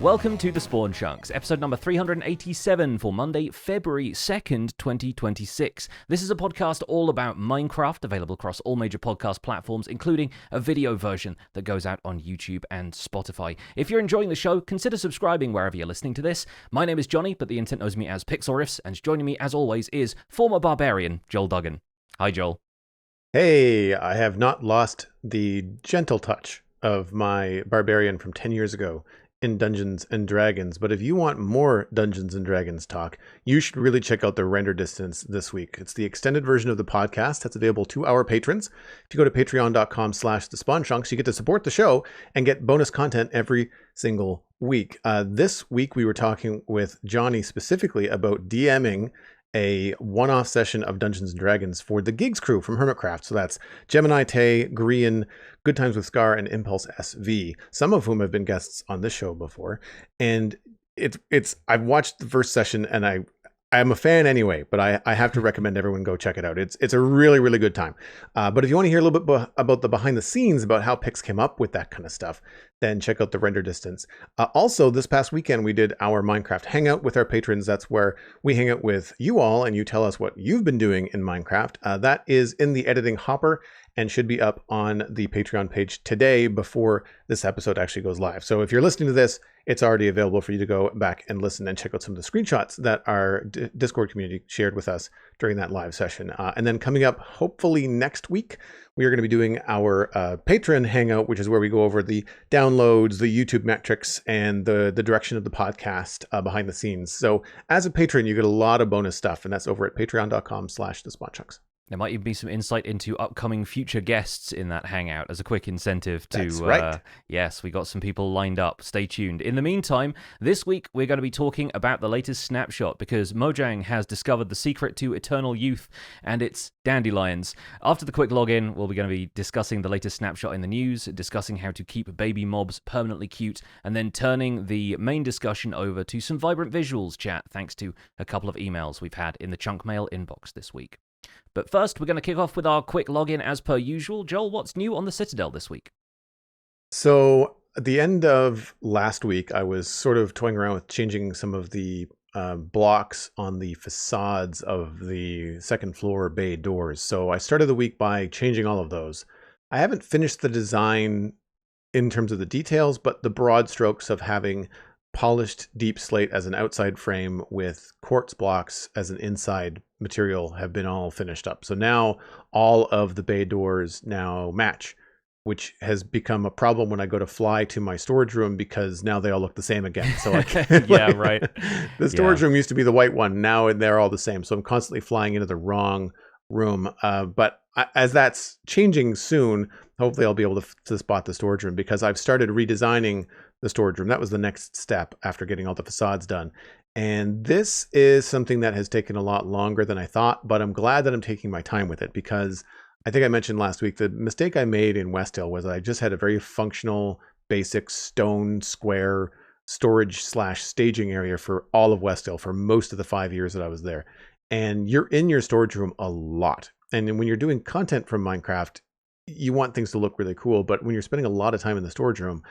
Welcome to The Spawn Chunks, episode number 387 for Monday, February 2nd, 2026. This is a podcast all about Minecraft, available across all major podcast platforms, including a video version that goes out on YouTube and Spotify. If you're enjoying the show, consider subscribing wherever you're listening to this. My name is Johnny, but the internet knows me as Pixel Riffs, and joining me, as always, is former barbarian Joel Duggan. Hi, Joel. Hey, I have not lost the gentle touch of my barbarian from 10 years ago in Dungeons and Dragons, but if you want more Dungeons and Dragons talk, you should really check out the Render Distance this week. It's the extended version of the podcast that's available to our patrons. If you go to patreon.com/thespawnchunks, you get to support the show and get bonus content every single week. This week we were talking with Johnny specifically about DMing a one-off session of Dungeons & Dragons for the Gigs crew from Hermitcraft. So that's Gemini, Tay, Grian, Good Times with Scar, and Impulse SV, some of whom have been guests on this show before. And I've watched the first session and I'm a fan anyway, but I have to recommend everyone go check it out. It's a really, really good time. But if you want to hear a little bit about the behind the scenes, about how Pix came up with that kind of stuff, then check out the Render Distance. Also, this past weekend, we did our Minecraft Hangout with our patrons. That's where we hang out with you all and you tell us what you've been doing in Minecraft. That is in the editing hopper and should be up on the Patreon page today before this episode actually goes live. So if you're listening to this, it's already available for you to go back and listen and check out some of the screenshots that our Discord community shared with us during that live session. And then coming up, hopefully next week, we are going to be doing our patron hangout, which is where we go over the downloads, the YouTube metrics, and the direction of the podcast behind the scenes. So as a patron, you get a lot of bonus stuff, and that's over at patreon.com/thespawnchunks. There might even be some insight into upcoming future guests in that hangout as a quick incentive to... That's right. Yes, we got some people lined up. Stay tuned. In the meantime, this week we're going to be talking about the latest snapshot because Mojang has discovered the secret to eternal youth and its dandelions. After the quick login, we're going to be discussing the latest snapshot in the news, discussing how to keep baby mobs permanently cute, and then turning the main discussion over to some vibrant visuals chat thanks to a couple of emails we've had in the Chunk Mail inbox this week. But first, we're going to kick off with our quick login as per usual. Joel, what's new on the Citadel this week? So at the end of last week, I was sort of toying around with changing some of the blocks on the facades of the second floor bay doors. So I started the week by changing all of those. I haven't finished the design in terms of the details, but the broad strokes of having polished deep slate as an outside frame with quartz blocks as an inside material have been all finished up. So now all of the bay doors now match, which has become a problem when I go to fly to my storage room because now they all look the same again. So I can't, yeah, right. The storage room used to be the white one. Now they're all the same. So I'm constantly flying into the wrong room. But as that's changing soon, hopefully I'll be able to spot the storage room because I've started redesigning the storage room. That was the next step after getting all the facades done. And this is something that has taken a lot longer than I thought, but I'm glad that I'm taking my time with it because I think I mentioned last week, the mistake I made in Westhill was I just had a very functional, basic stone square storage/staging area for all of Westhill for most of the 5 years that I was there. And you're in your storage room a lot. And when you're doing content from Minecraft, you want things to look really cool, but when you're spending a lot of time in the storage room,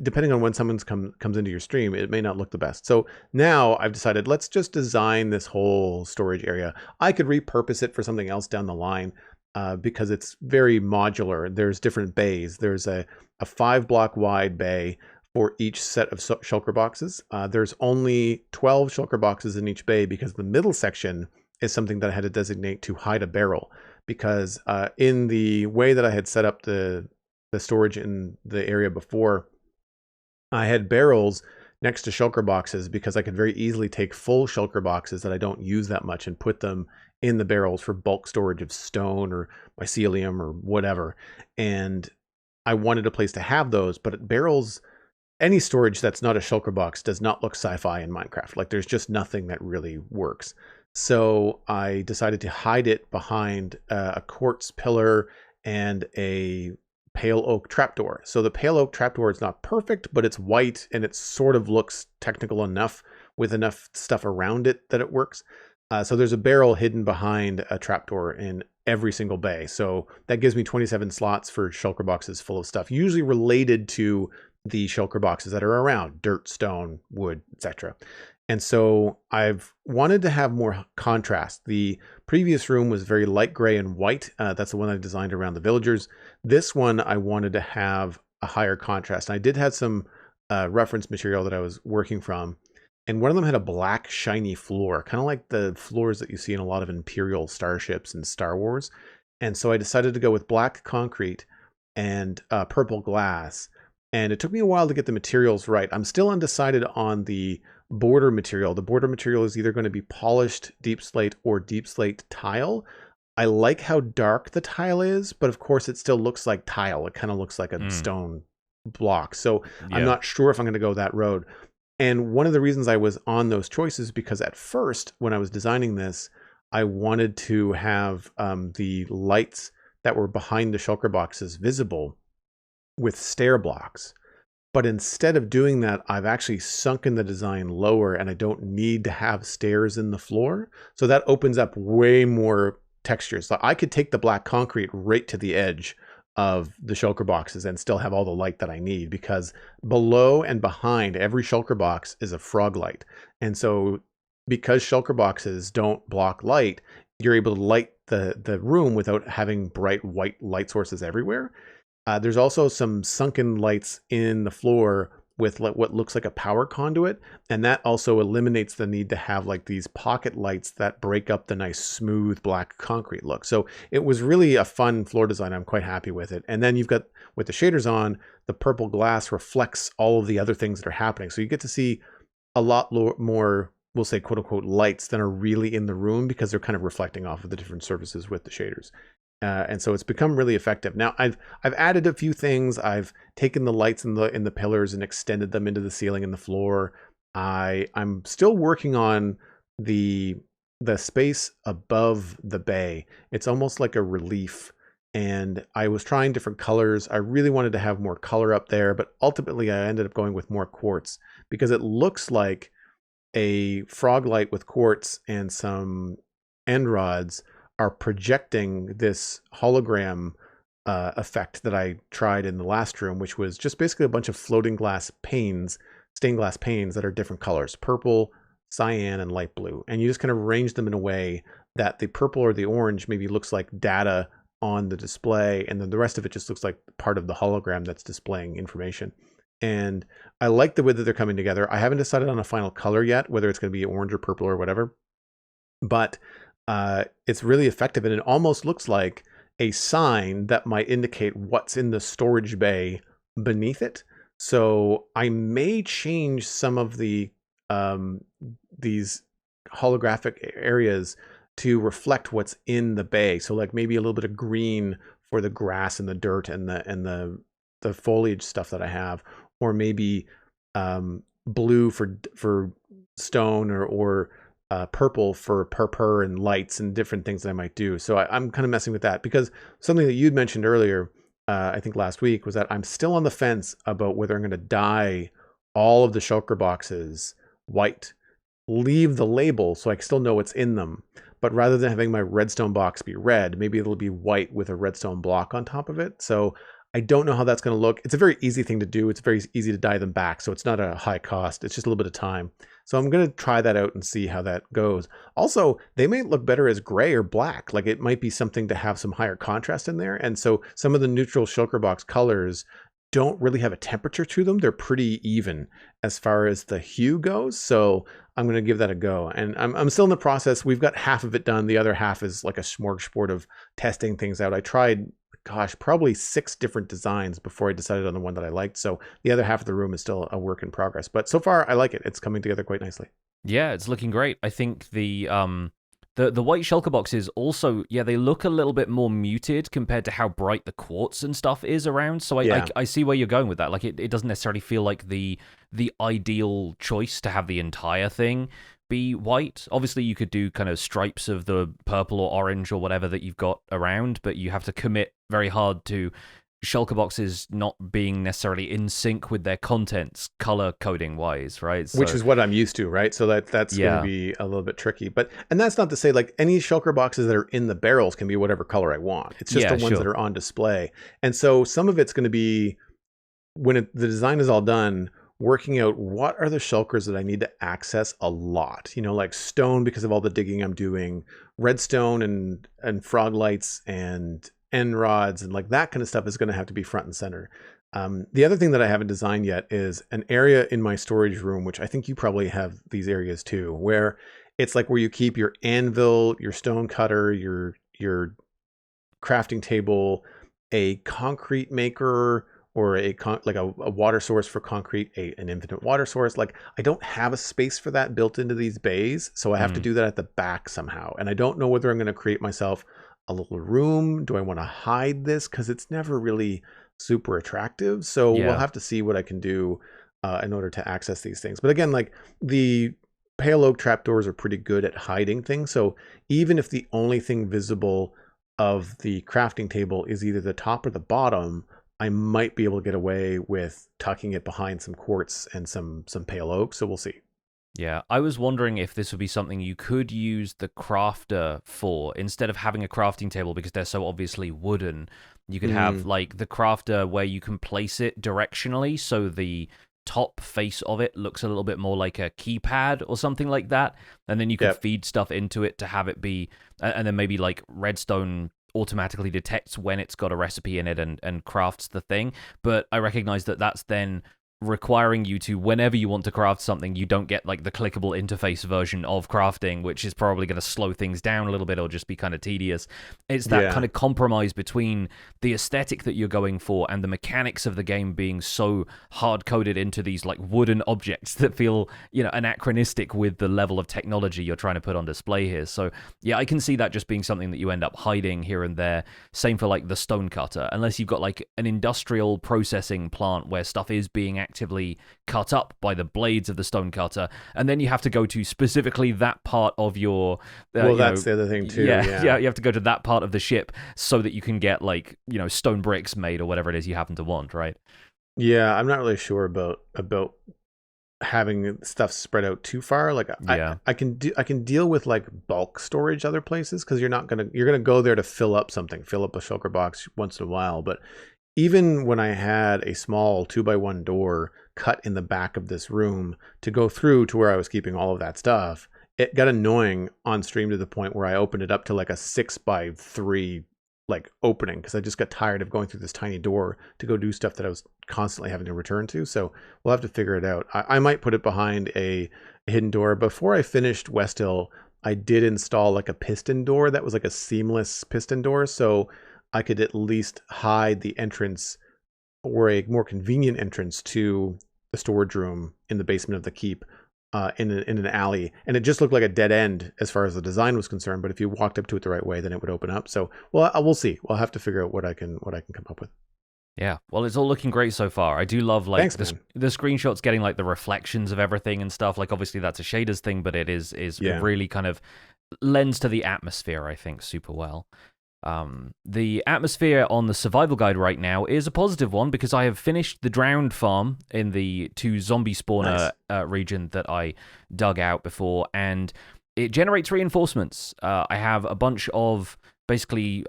depending on when someone comes into your stream, it may not look the best. So now I've decided, let's just design this whole storage area. I could repurpose it for something else down the line because it's very modular. There's different bays. There's a 5-block wide bay for each set of shulker boxes. There's only 12 shulker boxes in each bay because the middle section is something that I had to designate to hide a barrel because in the way that I had set up the storage in the area before, I had barrels next to shulker boxes because I could very easily take full shulker boxes that I don't use that much and put them in the barrels for bulk storage of stone or mycelium or whatever. And I wanted a place to have those, but barrels, any storage that's not a shulker box does not look sci-fi in Minecraft. Like there's just nothing that really works. So I decided to hide it behind a quartz pillar and a pale oak trapdoor. So the pale oak trapdoor is not perfect, but it's white and it sort of looks technical enough with enough stuff around it that it works. So there's a barrel hidden behind a trapdoor in every single bay. So that gives me 27 slots for shulker boxes full of stuff, usually related to the shulker boxes that are around: dirt, stone, wood, etc. And so I've wanted to have more contrast. The previous room was very light gray and white. That's the one I designed around the villagers. This one I wanted to have a higher contrast. I did have some reference material that I was working from, and one of them had a black shiny floor, kind of like the floors that you see in a lot of Imperial starships in Star Wars. And so I decided to go with black concrete and purple glass. And it took me a while to get the materials right. I'm still undecided on the border material. The border material is either going to be polished deep slate or deep slate tile. I like how dark the tile is, but of course it still looks like tile. It kind of looks like a stone block. So I'm not sure if I'm going to go that road. And one of the reasons I was on those choices, because at first when I was designing this, I wanted to have the lights that were behind the shulker boxes visible with stair blocks. But instead of doing that, I've actually sunken the design lower, and I don't need to have stairs in the floor. So that opens up way more textures. So I could take the black concrete right to the edge of the shulker boxes and still have all the light that I need, because below and behind every shulker box is a frog light. And so because shulker boxes don't block light, you're able to light the room without having bright white light sources everywhere. There's also some sunken lights in the floor with what looks like a power conduit, and that also eliminates the need to have like these pocket lights that break up the nice smooth black concrete look. So it was really a fun floor design. I'm quite happy with it. And then you've got, with the shaders on, the purple glass reflects all of the other things that are happening. So you get to see a lot more, we'll say, quote unquote, lights than are really in the room, because they're kind of reflecting off of the different surfaces with the shaders. And so it's become really effective. Now I've added a few things. I've taken the lights in the pillars and extended them into the ceiling and the floor. I'm still working on the space above the bay. It's almost like a relief, and I was trying different colors. I really wanted to have more color up there, but ultimately I ended up going with more quartz, because it looks like a frog light with quartz and some end rods are projecting this hologram effect that I tried in the last room, which was just basically a bunch of floating glass panes, stained glass panes that are different colors: purple, cyan, and light blue. And you just kind of arrange them in a way that the purple or the orange maybe looks like data on the display, and then the rest of it just looks like part of the hologram that's displaying information. And I like the way that they're coming together. I haven't decided on a final color yet, whether it's going to be orange or purple or whatever, but it's really effective, and it almost looks like a sign that might indicate what's in the storage bay beneath it. So I may change some of the these holographic areas to reflect what's in the bay. So like maybe a little bit of green for the grass and the dirt and the foliage stuff that I have, or maybe blue for stone, or purple for purpur and lights and different things that I might do. So I'm kind of messing with that, because something that you'd mentioned earlier, I think last week, was that I'm still on the fence about whether I'm going to dye all of the shulker boxes white, leave the label so I still know what's in them, but rather than having my redstone box be red, maybe it'll be white with a redstone block on top of it. So I don't know how that's going to look. It's a very easy thing to do. It's very easy to dye them back, so it's not a high cost. It's just a little bit of time. So I'm going to try that out and see how that goes. Also, they may look better as gray or black. Like it might be something to have some higher contrast in there. And so some of the neutral shulker box colors don't really have a temperature to them. They're pretty even as far as the hue goes. So I'm going to give that a go. And I'm still in the process. We've got half of it done. The other half is like a smorgasbord of testing things out. I tried, probably 6 different designs before I decided on the one that I liked. So the other half of the room is still a work in progress. But so far, I like it. It's coming together quite nicely. Yeah, it's looking great. I think the white shulker boxes also, they look a little bit more muted compared to how bright the quartz and stuff is around. So I see where you're going with that. Like it doesn't necessarily feel like the ideal choice to have the entire thing be white. Obviously, you could do kind of stripes of the purple or orange or whatever that you've got around, but you have to commit very hard to shulker boxes not being necessarily in sync with their contents color coding wise, right? So, which is what I'm used to, right? So that's going to be a little bit tricky. And that's not to say like any shulker boxes that are in the barrels can be whatever color I want. It's just the ones that are on display. And so some of it's going to be the design is all done, working out what are the shulkers that I need to access a lot. Like stone because of all the digging I'm doing, redstone and frog lights and end rods and like that kind of stuff is going to have to be front and center. The other thing that I haven't designed yet is an area in my storage room, which I think you probably have these areas too, where it's like where you keep your anvil, your stone cutter, your crafting table, a concrete maker, or like a water source for concrete, an infinite water source. Like I don't have a space for that built into these bays, so I have to do that at the back somehow. And I don't know whether I'm going to create myself a little room. Do I want to hide this? Because it's never really super attractive. So we'll have to see what I can do in order to access these things. But again, like the pale oak trapdoors are pretty good at hiding things. So even if the only thing visible of the crafting table is either the top or the bottom, I might be able to get away with tucking it behind some quartz and some pale oak. So we'll see. Yeah, I was wondering if this would be something you could use the crafter for instead of having a crafting table because they're so obviously wooden. You could have like the crafter where you can place it directionally so the top face of it looks a little bit more like a keypad or something like that. And then you could feed stuff into it to have it be, and then maybe like redstone automatically detects when it's got a recipe in it and crafts the thing. But I recognize that that's then requiring you to, whenever you want to craft something, you don't get like the clickable interface version of crafting, which is probably going to slow things down a little bit or just be kind of tedious. It's that kind of compromise between the aesthetic that you're going for and the mechanics of the game being so hard-coded into these like wooden objects that feel, anachronistic with the level of technology you're trying to put on display here. So yeah, I can see that just being something that you end up hiding here and there. Same for like the stone cutter, unless you've got like an industrial processing plant where stuff is being actively cut up by the blades of the stone cutter, and then you have to go to specifically that part of your that's the other thing too. Yeah, you have to go to that part of the ship so that you can get like stone bricks made or whatever it is you happen to want, right? Yeah, I'm not really sure about having stuff spread out too far. Like I can deal with like bulk storage other places because you're gonna go there to fill up a shulker box once in a while. But even when I had a small 2x1 door cut in the back of this room to go through to where I was keeping all of that stuff, it got annoying on stream to the point where I opened it up to like a 6x3 like opening because I just got tired of going through this tiny door to go do stuff that I was constantly having to return to. So we'll have to figure it out. I might put it behind a hidden door. Before I finished West Hill, I did install like a piston door that was like a seamless piston door. So I could at least hide the entrance or a more convenient entrance to the storage room in the basement of the keep in an alley. And it just looked like a dead end as far as the design was concerned. But if you walked up to it the right way, then it would open up. So, we'll see. We'll have to figure out what I can come up with. Yeah, well, it's all looking great so far. I do love like Thanks, the screenshots getting like the reflections of everything and stuff. Like obviously that's a shaders thing, but it is really kind of lends to the atmosphere, I think, super well. The atmosphere on the survival guide right now is a positive one because I have finished the drowned farm in the 2 zombie spawner region that I dug out before, and it generates reinforcements. I have a bunch of basically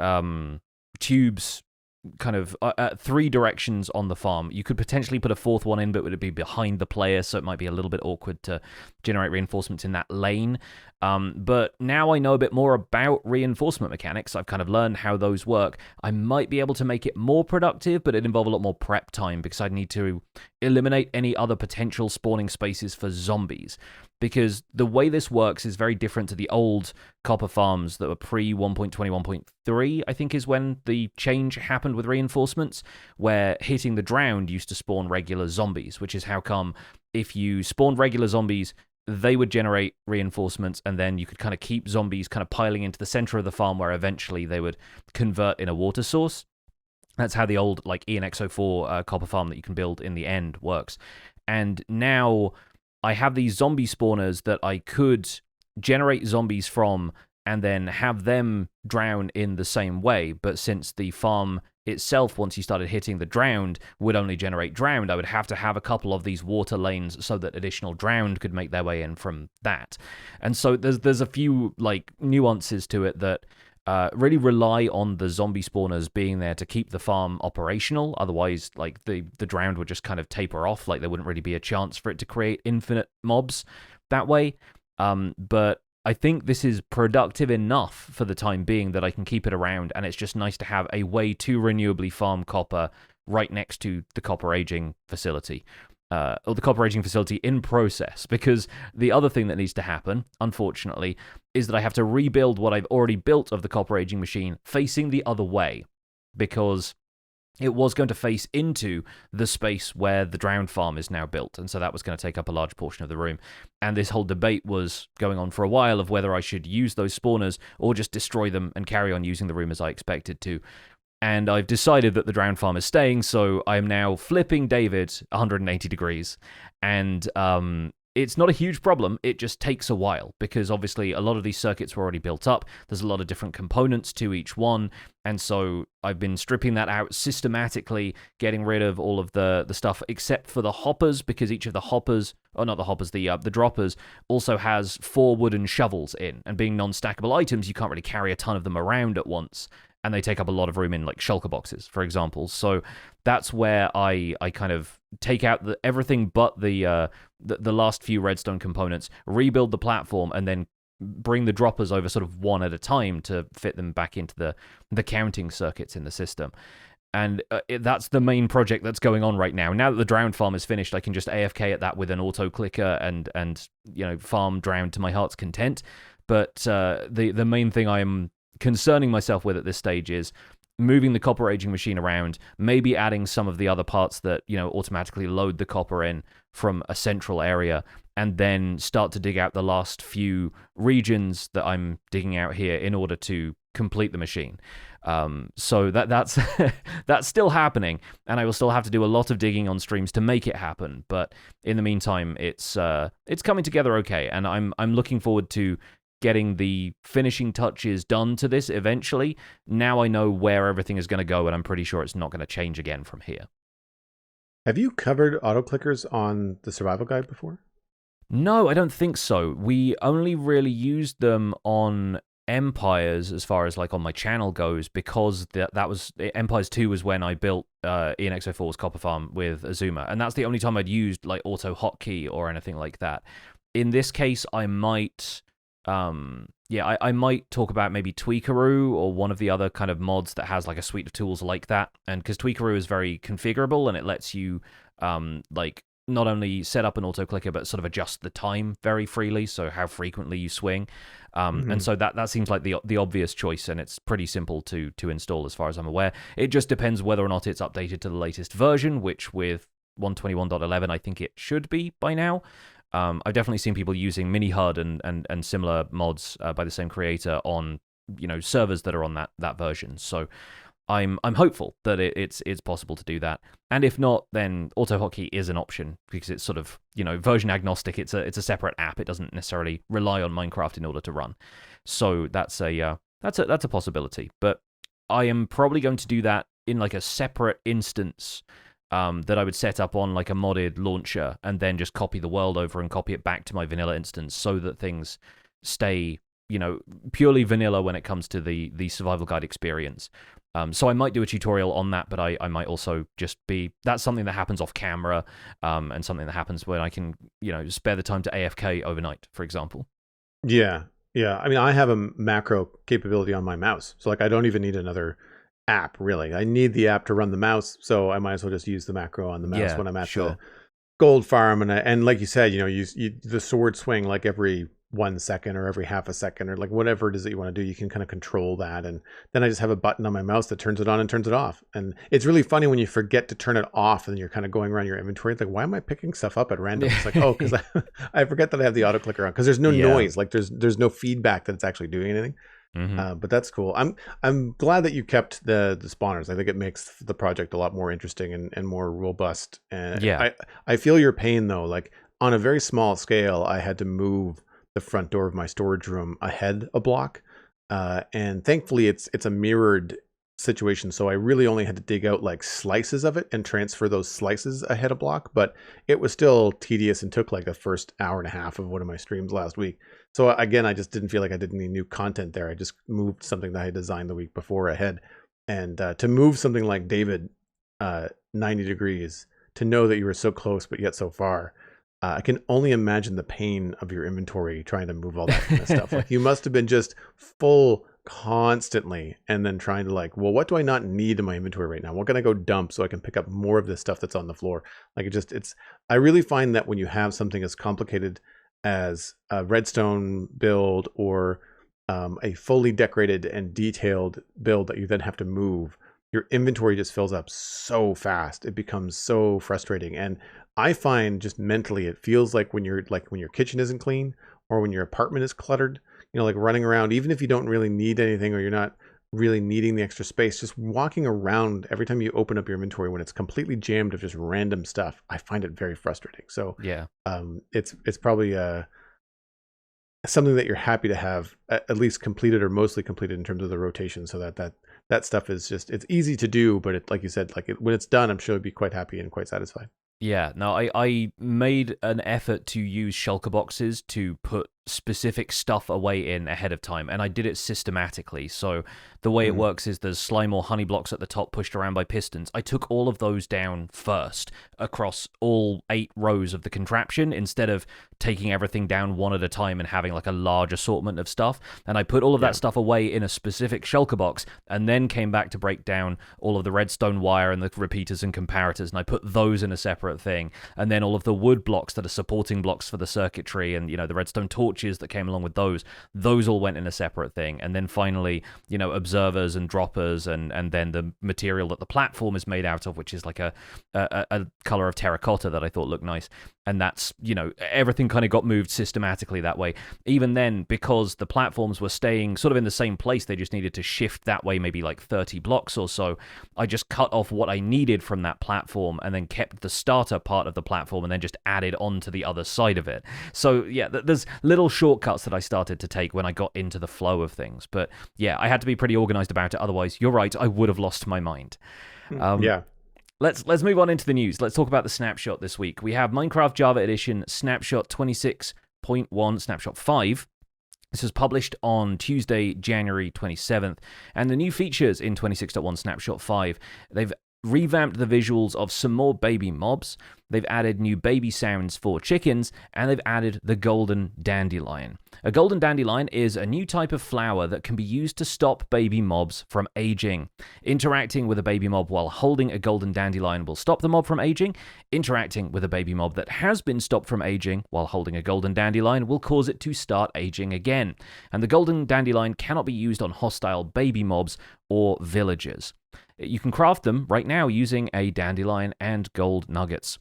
tubes kind of 3 directions on the farm. You could potentially put a 4th one in, but it would be behind the player, so it might be a little bit awkward to generate reinforcements in that lane. But now I know a bit more about reinforcement mechanics. I've kind of learned how those work. I might be able to make it more productive, but it'd involve a lot more prep time because I'd need to eliminate any other potential spawning spaces for zombies. Because the way this works is very different to the old copper farms that were pre 1.21.3, I think is when the change happened with reinforcements, where hitting the drowned used to spawn regular zombies, which is how come if you spawned regular zombies, they would generate reinforcements, and then you could kind of keep zombies kind of piling into the center of the farm where eventually they would convert in a water source. That's how the old like ENX04 copper farm that you can build in the end works. And now I have these zombie spawners that I could generate zombies from and then have them drown in the same way. But since the farm itself, once you started hitting the drowned, would only generate drowned, I would have to have a couple of these water lanes so that additional drowned could make their way in from that. And so there's a few like nuances to it that really rely on the zombie spawners being there to keep the farm operational. Otherwise, like the drowned would just kind of taper off. Like there wouldn't really be a chance for it to create infinite mobs that way. But I think this is productive enough for the time being that I can keep it around, and it's just nice to have a way to renewably farm copper right next to the copper aging facility. Or the copper aging facility in process, because the other thing that needs to happen, unfortunately, is that I have to rebuild what I've already built of the copper aging machine facing the other way, because it was going to face into the space where the drowned farm is now built, and so that was going to take up a large portion of the room. And this whole debate was going on for a while of whether I should use those spawners or just destroy them and carry on using the room as I expected to. And I've decided that the drowned farm is staying, so I'm now flipping David 180 degrees. And it's not a huge problem, it just takes a while, because obviously a lot of these circuits were already built up, there's a lot of different components to each one, and so I've been stripping that out systematically, getting rid of all of the stuff except for the hoppers, because each of the hoppers, or not the hoppers, the droppers, also has 4 wooden shovels in, and being non-stackable items, you can't really carry a ton of them around at once, and they take up a lot of room in like shulker boxes, for example. So that's where I kind of take out everything but the last few redstone components, rebuild the platform, and then bring the droppers over sort of one at a time to fit them back into the counting circuits in the system. And that's the main project that's going on right now. Now that the drowned farm is finished, I can just AFK at that with an auto clicker and farm drowned to my heart's content. But the main thing I am concerning myself with at this stage is moving the copper aging machine around, maybe adding some of the other parts that automatically load the copper in from a central area, and then start to dig out the last few regions that I'm digging out here in order to complete the machine. So that's that's still happening, and I will still have to do a lot of digging on streams to make it happen. But in the meantime, it's coming together okay, and I'm looking forward to getting the finishing touches done to this eventually. Now I know where everything is going to go, and I'm pretty sure it's not going to change again from here. Have you covered auto clickers on the survival guide before? No, I don't think so. We only really used them on Empires as far as like on my channel goes, because that was Empires 2 was when I built ENX04's copper farm with Azuma, and that's the only time I'd used like auto hotkey or anything like that. In this case, I might I might talk about maybe Tweakaroo or one of the other kind of mods that has like a suite of tools like that. And because Tweakaroo is very configurable, and it lets you like not only set up an auto clicker but sort of adjust the time very freely, so how frequently you swing. And so that seems like the obvious choice, and it's pretty simple to install as far as I'm aware. It just depends whether or not it's updated to the latest version, which with 121.11 I think it should be by now. I've definitely seen people using MiniHUD and similar mods by the same creator on servers that are on that version. So I'm hopeful that it's possible to do that. And if not, then AutoHotkey is an option, because it's sort of version agnostic. It's a separate app. It doesn't necessarily rely on Minecraft in order to run. So that's a possibility. But I am probably going to do that in like a separate instance that I would set up on like a modded launcher, and then just copy the world over and copy it back to my vanilla instance, so that things stay, purely vanilla when it comes to the survival guide experience. So I might do a tutorial on that, but I might also just that's something that happens off camera, and something that happens when I can, spare the time to AFK overnight, for example. Yeah. I mean, I have a macro capability on my mouse, so like I don't even need another app really. I need the app to run the mouse, so I might as well just use the macro on the mouse when I'm at the gold farm. And like you said, the sword swing like every 1 second or every half a second, or like whatever it is that you want to do, you can kind of control that. And then I just have a button on my mouse that turns it on and turns it off. And it's really funny when you forget to turn it off, and you're kind of going around your inventory. It's like, why am I picking stuff up at random? It's like, oh, because I forget that I have the auto clicker on, because there's no noise, like there's no feedback that it's actually doing anything. But that's cool. I'm glad that you kept the spawners. I think it makes the project a lot more interesting and more robust. And I feel your pain though. Like on a very small scale, I had to move the front door of my storage room ahead a block, and thankfully it's a mirrored situation, so I really only had to dig out like slices of it and transfer those slices ahead of block, but it was still tedious and took like the first hour and a half of one of my streams last week. So again, I just didn't feel like I did any new content there. I just moved something that I designed the week before ahead. And to move something like David 90 degrees, to know that you were so close but yet so far, I can only imagine the pain of your inventory trying to move all that kind of stuff. Like you must have been just full constantly, and then trying to like, well, what do I not need in my inventory right now? What can I go dump so I can pick up more of this stuff that's on the floor? Like I really find that when you have something as complicated as a redstone build or a fully decorated and detailed build that you then have to move, your inventory just fills up so fast. It becomes so frustrating. And I find just mentally, it feels like when your kitchen isn't clean or when your apartment is cluttered, like running around, even if you don't really need anything or you're not really needing the extra space, just walking around every time you open up your inventory when it's completely jammed of just random stuff, I find it very frustrating. So Yeah. It's probably something that you're happy to have at least completed or mostly completed in terms of the rotation, so that stuff is just, it's easy to do, but it, like you said, when it's done, I'm sure you'd be quite happy and quite satisfied. Yeah, no, I made an effort to use shulker boxes to put specific stuff away in ahead of time, and I did it systematically. So the way it works is there's slime or honey blocks at the top pushed around by pistons. I took all of those down first across all 8 rows of the contraption instead of taking everything down one at a time and having like a large assortment of stuff. And I put all of that stuff away in a specific shulker box and then came back to break down all of the redstone wire and the repeaters and comparators, and I put those in a separate thing. And then all of the wood blocks that are supporting blocks for the circuitry and, the redstone torches that came along with those all went in a separate thing. And then finally, observers and droppers and then the material that the platform is made out of, which is like a color of terracotta that I thought looked nice. And that's, everything kind of got moved systematically that way. Even then, because the platforms were staying sort of in the same place, they just needed to shift that way maybe like 30 blocks or so. I just cut off what I needed from that platform and then kept the starter part of the platform and then just added on to the other side of it. So yeah, there's little shortcuts that I started to take when I got into the flow of things. But yeah, I had to be pretty organized about it. Otherwise, you're right, I would have lost my mind. Yeah. Let's move on into the news. Let's talk about the snapshot this week. We have Minecraft Java Edition Snapshot 26.1 Snapshot 5. This was published on Tuesday, January 27th. And the new features in 26.1 Snapshot 5, they've revamped the visuals of some more baby mobs, they've added new baby sounds for chickens, and they've added the golden dandelion. A golden dandelion is a new type of flower that can be used to stop baby mobs from aging. Interacting with a baby mob while holding a golden dandelion will stop the mob from aging. Interacting with a baby mob that has been stopped from aging while holding a golden dandelion will cause it to start aging again. And the golden dandelion cannot be used on hostile baby mobs or villagers. You can craft them right now using a dandelion and gold nuggets.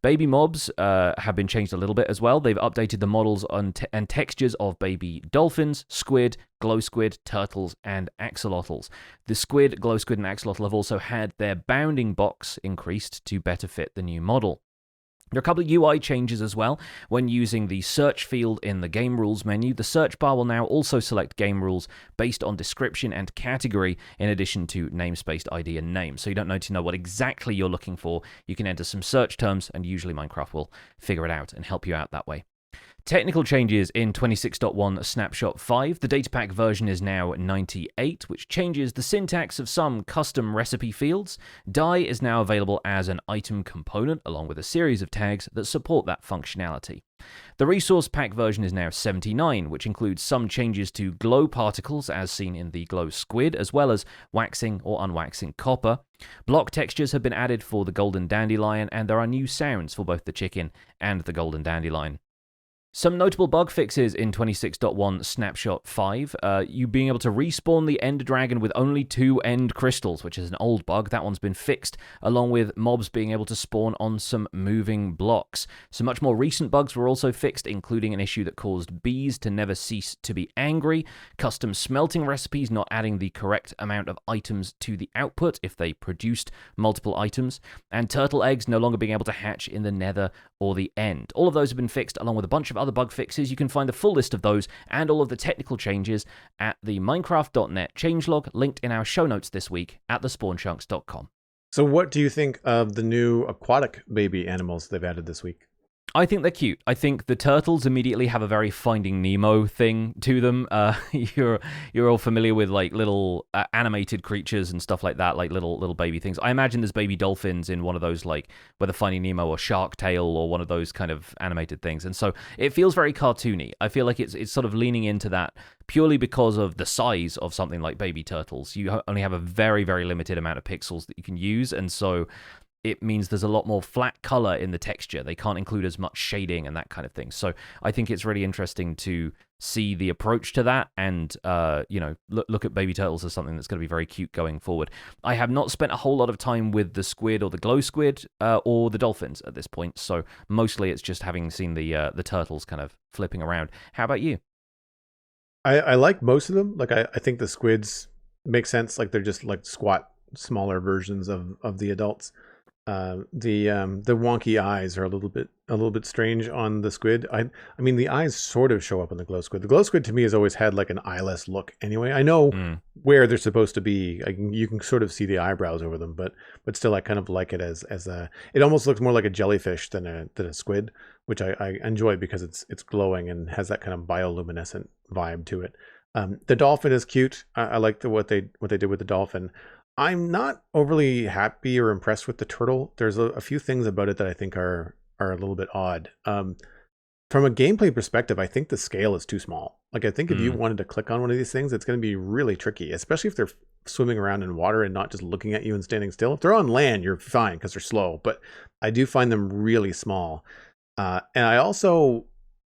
Baby mobs have been changed a little bit as well. They've updated the models and textures of baby dolphins, squid, glow squid, turtles, and axolotls. The squid, glow squid, and axolotl have also had their bounding box increased to better fit the new model. There are a couple of UI changes as well. When using the search field in the game rules menu, the search bar will now also select game rules based on description and category in addition to namespace ID and name. So you don't need to know what exactly you're looking for. You can enter some search terms and usually Minecraft will figure it out and help you out that way. Technical changes in 26.1 Snapshot 5. The datapack version is now 98, which changes the syntax of some custom recipe fields. Dye is now available as an item component, along with a series of tags that support that functionality. The resource pack version is now 79, which includes some changes to glow particles as seen in the glow squid, as well as waxing or unwaxing copper. Block textures have been added for the golden dandelion, and there are new sounds for both the chicken and the golden dandelion. Some notable bug fixes in 26.1 Snapshot 5. You being able to respawn the Ender Dragon with only 2 end crystals, which is an old bug. That one's been fixed, along with mobs being able to spawn on some moving blocks. Some much more recent bugs were also fixed, including an issue that caused bees to never cease to be angry, custom smelting recipes not adding the correct amount of items to the output if they produced multiple items, and turtle eggs no longer being able to hatch in the nether or the end. All of those have been fixed, along with a bunch of other bug fixes. You can find the full list of those and all of the technical changes at the Minecraft.net changelog, linked in our show notes this week at thespawnchunks.com. So what do you think of the new aquatic baby animals they've added this week? I think they're cute. I think the turtles immediately have a very Finding Nemo thing to them. You're all familiar with like little animated creatures and stuff like that, like little baby things. I imagine there's baby dolphins in one of those, like whether Finding Nemo or Shark Tale or one of those kind of animated things, and so it feels very cartoony. I feel like it's sort of leaning into that purely because of the size of something like baby turtles. You only have a very, very limited amount of pixels that you can use, and so it means there's a lot more flat color in the texture. They can't include as much shading and that kind of thing. So I think it's really interesting to see the approach to that and, look at baby turtles as something that's going to be very cute going forward. I have not spent a whole lot of time with the squid or the glow squid or the dolphins at this point. So mostly it's just having seen the turtles kind of flipping around. How about you? I like most of them. Like I think the squids make sense. Like they're just like squat, smaller versions of the adults. The wonky eyes are a little bit strange on the squid. I mean the eyes sort of show up on the glow squid. The glow squid to me has always had like an eyeless look anyway. I know where they're supposed to be. You can sort of see the eyebrows over them, but still I kind of like it as a, it almost looks more like a jellyfish than a squid, which I enjoy because it's glowing and has that kind of bioluminescent vibe to it. The dolphin is cute. I like what they did with the dolphin. I'm not overly happy or impressed with the turtle. There's a few things about it that I think are a little bit odd. From a gameplay perspective, I think the scale is too small. Like I think if you wanted to click on one of these things, it's going to be really tricky, especially if they're swimming around in water and not just looking at you and standing still. If they're on land, you're fine because they're slow, but I do find them really small. And I also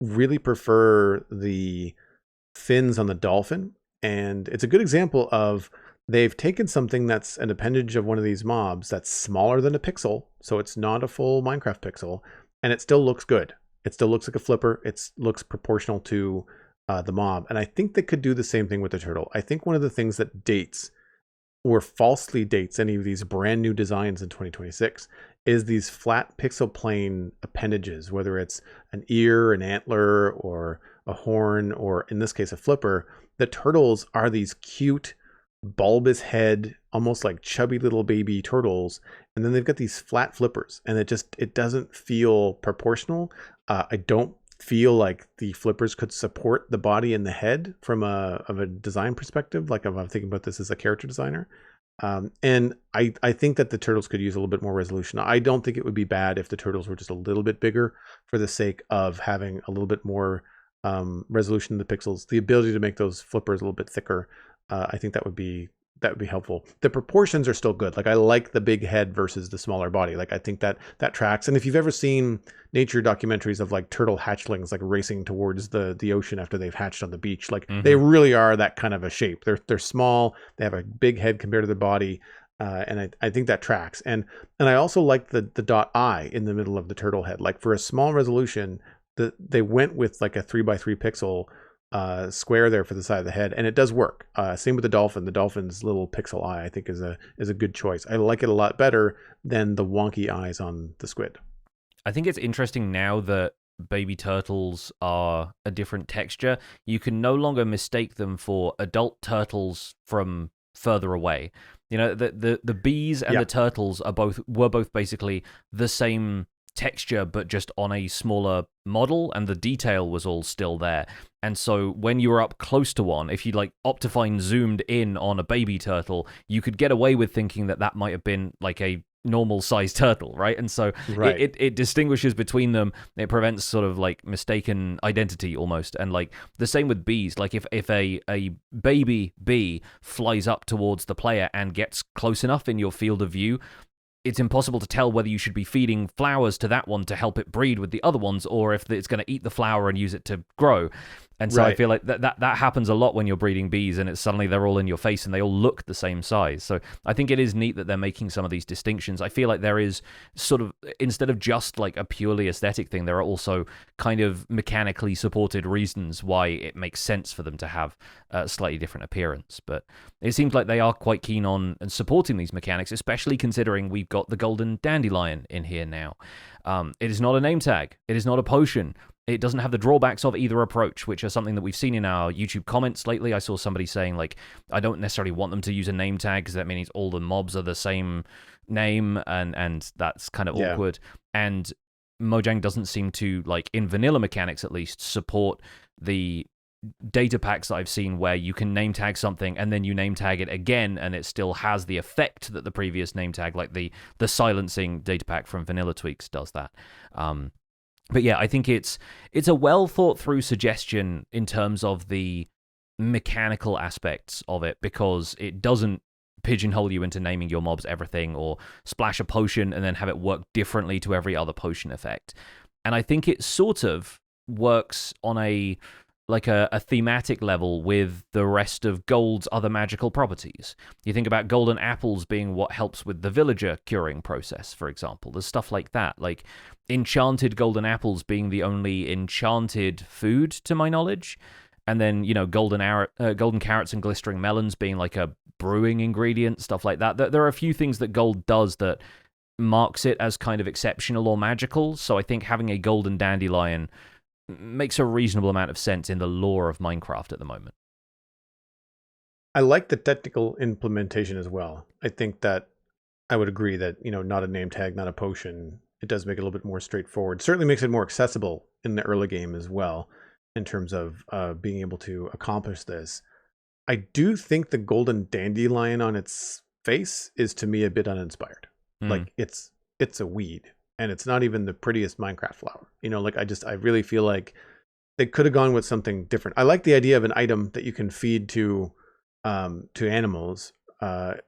really prefer the fins on the dolphin. And it's a good example of they've taken something that's an appendage of one of these mobs that's smaller than a pixel, so it's not a full Minecraft pixel, and it still looks good. It still looks like a flipper. It looks proportional to the mob, and I think they could do the same thing with the turtle. I think one of the things that dates or falsely dates any of these brand new designs in 2026 is these flat pixel plane appendages, whether it's an ear, an antler, or a horn, or in this case, a flipper. The turtles are these cute, bulbous head, almost like chubby little baby turtles, and then they've got these flat flippers, and it doesn't feel proportional. I don't feel like the flippers could support the body and the head from a design perspective, like if I'm thinking about this as a character designer. And I think that the turtles could use a little bit more resolution. I don't think it would be bad if the turtles were just a little bit bigger for the sake of having a little bit more resolution in the pixels. The ability to make those flippers a little bit thicker, I think that would be helpful. The proportions are still good. Like I like the big head versus the smaller body. Like I think that tracks. And if you've ever seen nature documentaries of like turtle hatchlings like racing towards the ocean after they've hatched on the beach, like they really are that kind of a shape. They're small. They have a big head compared to their body. And I think that tracks. And I also like the dot eye in the middle of the turtle head. Like for a small resolution, they went with like a 3x3 pixel square there for the side of the head, and it does work. Same with the dolphin. The dolphin's little pixel eye I think is a good choice. I like it a lot better than the wonky eyes on the squid. I think it's interesting now that baby turtles are a different texture. You can no longer mistake them for adult turtles from further away. You know, the bees and the turtles were both basically the same texture, but just on a smaller model, and the detail was all still there. And so when you were up close to one, if you like Optifine zoomed in on a baby turtle, you could get away with thinking that might have been like a normal sized turtle, right? And so it distinguishes between them. It prevents sort of like mistaken identity almost. And like the same with bees. Like if a baby bee flies up towards the player and gets close enough in your field of view, it's impossible to tell whether you should be feeding flowers to that one to help it breed with the other ones, or if it's going to eat the flower and use it to grow. And so I feel like that happens a lot when you're breeding bees, and it's suddenly they're all in your face and they all look the same size. So I think it is neat that they're making some of these distinctions. I feel like there is sort of, instead of just like a purely aesthetic thing, there are also kind of mechanically supported reasons why it makes sense for them to have a slightly different appearance. But it seems like they are quite keen on and supporting these mechanics, especially considering we've got the golden dandelion in here now. It is not a name tag. It is not a potion. it doesn't have the drawbacks of either approach, which are something that we've seen in our YouTube comments lately. I saw somebody saying, like, I don't necessarily want them to use a name tag because that means all the mobs are the same name, and that's kind of awkward. And Mojang doesn't seem to, like, in vanilla mechanics at least, support the data packs that I've seen where you can name tag something and then you name tag it again and it still has the effect that the previous name tag, like the silencing data pack from Vanilla Tweaks does that. But yeah, I think it's a well thought through suggestion in terms of the mechanical aspects of it, because it doesn't pigeonhole you into naming your mobs everything or splash a potion and then have it work differently to every other potion effect. And I think it sort of works on a thematic level with the rest of Gold's other magical properties. You think about golden apples being what helps with the villager curing process, for example. There's stuff like that, like enchanted golden apples being the only enchanted food, to my knowledge, and then, you know, golden carrots and glistering melons being like a brewing ingredient, stuff like that. There are a few things that Gold does that marks it as kind of exceptional or magical, so I think having a golden dandelion makes a reasonable amount of sense in the lore of Minecraft at the moment. I like the technical implementation as well. I think that I would agree that, you know, not a name tag, not a potion, it does make it a little bit more straightforward. Certainly makes it more accessible in the early game as well, in terms of being able to accomplish this. I do think the golden dandelion on its face is, to me, a bit uninspired. Like, it's a weed. And it's not even the prettiest Minecraft flower. You know, like, I really feel like they could have gone with something different. I like the idea of an item that you can feed to animals. I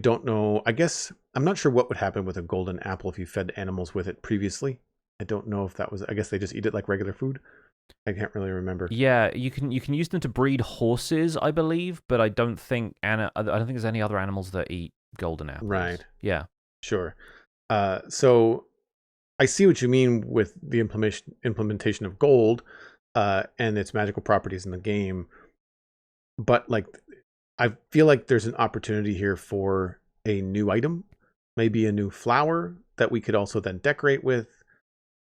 don't know. I guess I'm not sure what would happen with a golden apple if you fed animals with it previously. I don't know if that was. I guess they just eat it like regular food. I can't really remember. Yeah, you can use them to breed horses, I believe, but I don't think there's any other animals that eat golden apples. Right. Yeah. Sure. So I see what you mean with the implementation of gold and its magical properties in the game. But, like, I feel like there's an opportunity here for a new item, maybe a new flower that we could also then decorate with.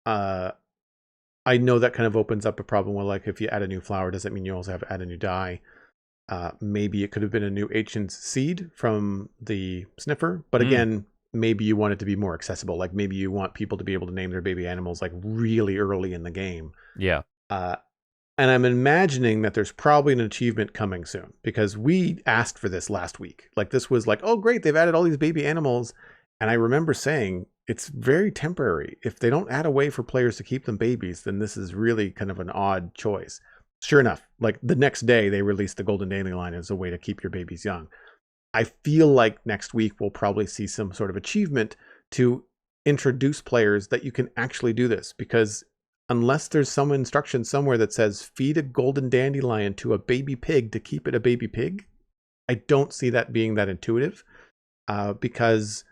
I know that kind of opens up a problem where, like, if you add a new flower, does that mean you also have to add a new dye? Maybe it could have been a new ancient seed from the sniffer. But again, maybe you want it to be more accessible. Like, maybe you want people to be able to name their baby animals, like, really early in the game. Yeah. And I'm imagining that there's probably an achievement coming soon, because we asked for this last week. Like, this was like, oh, great, they've added all these baby animals. And I remember saying, it's very temporary. If they don't add a way for players to keep them babies, then this is really kind of an odd choice. Sure enough, like, the next day they released the golden dandelion as a way to keep your babies young. I feel like next week we'll probably see some sort of achievement to introduce players that you can actually do this, because unless there's some instruction somewhere that says feed a golden dandelion to a baby pig to keep it a baby pig, I don't see that being that intuitive, because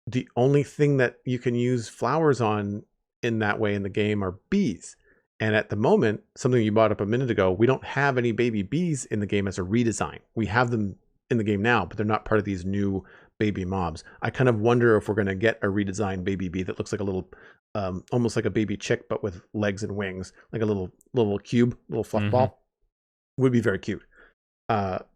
the only thing that you can use flowers on in that way in the game are bees. And at the moment, something you brought up a minute ago, we don't have any baby bees in the game as a redesign. We have them in the game now, but they're not part of these new baby mobs. I kind of wonder if we're going to get a redesigned baby bee that looks like a little, almost like a baby chick, but with legs and wings, like a little cube, little fluff ball. Would be very cute. But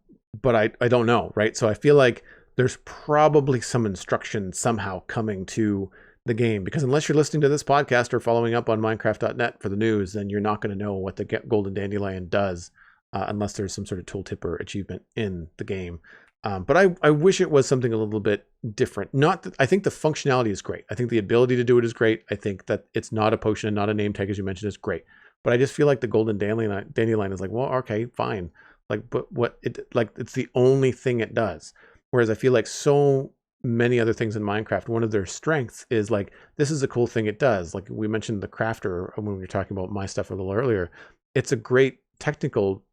I don't know, right? So I feel like there's probably some instruction somehow coming to the game, because unless you're listening to this podcast or following up on Minecraft.net for the news, then you're not going to know what the golden dandelion does. Unless there's some sort of tooltip or achievement in the game. But I wish it was something a little bit different. Not that I think the functionality is great. I think the ability to do it is great. I think that it's not a potion and not a name tag, as you mentioned, is great. But I just feel like the golden dandelion is like, well, okay, fine. Like, but it's the only thing it does. Whereas I feel like so many other things in Minecraft, one of their strengths is, like, this is a cool thing it does. Like, we mentioned the crafter when we were talking about my stuff a little earlier. It's a great technical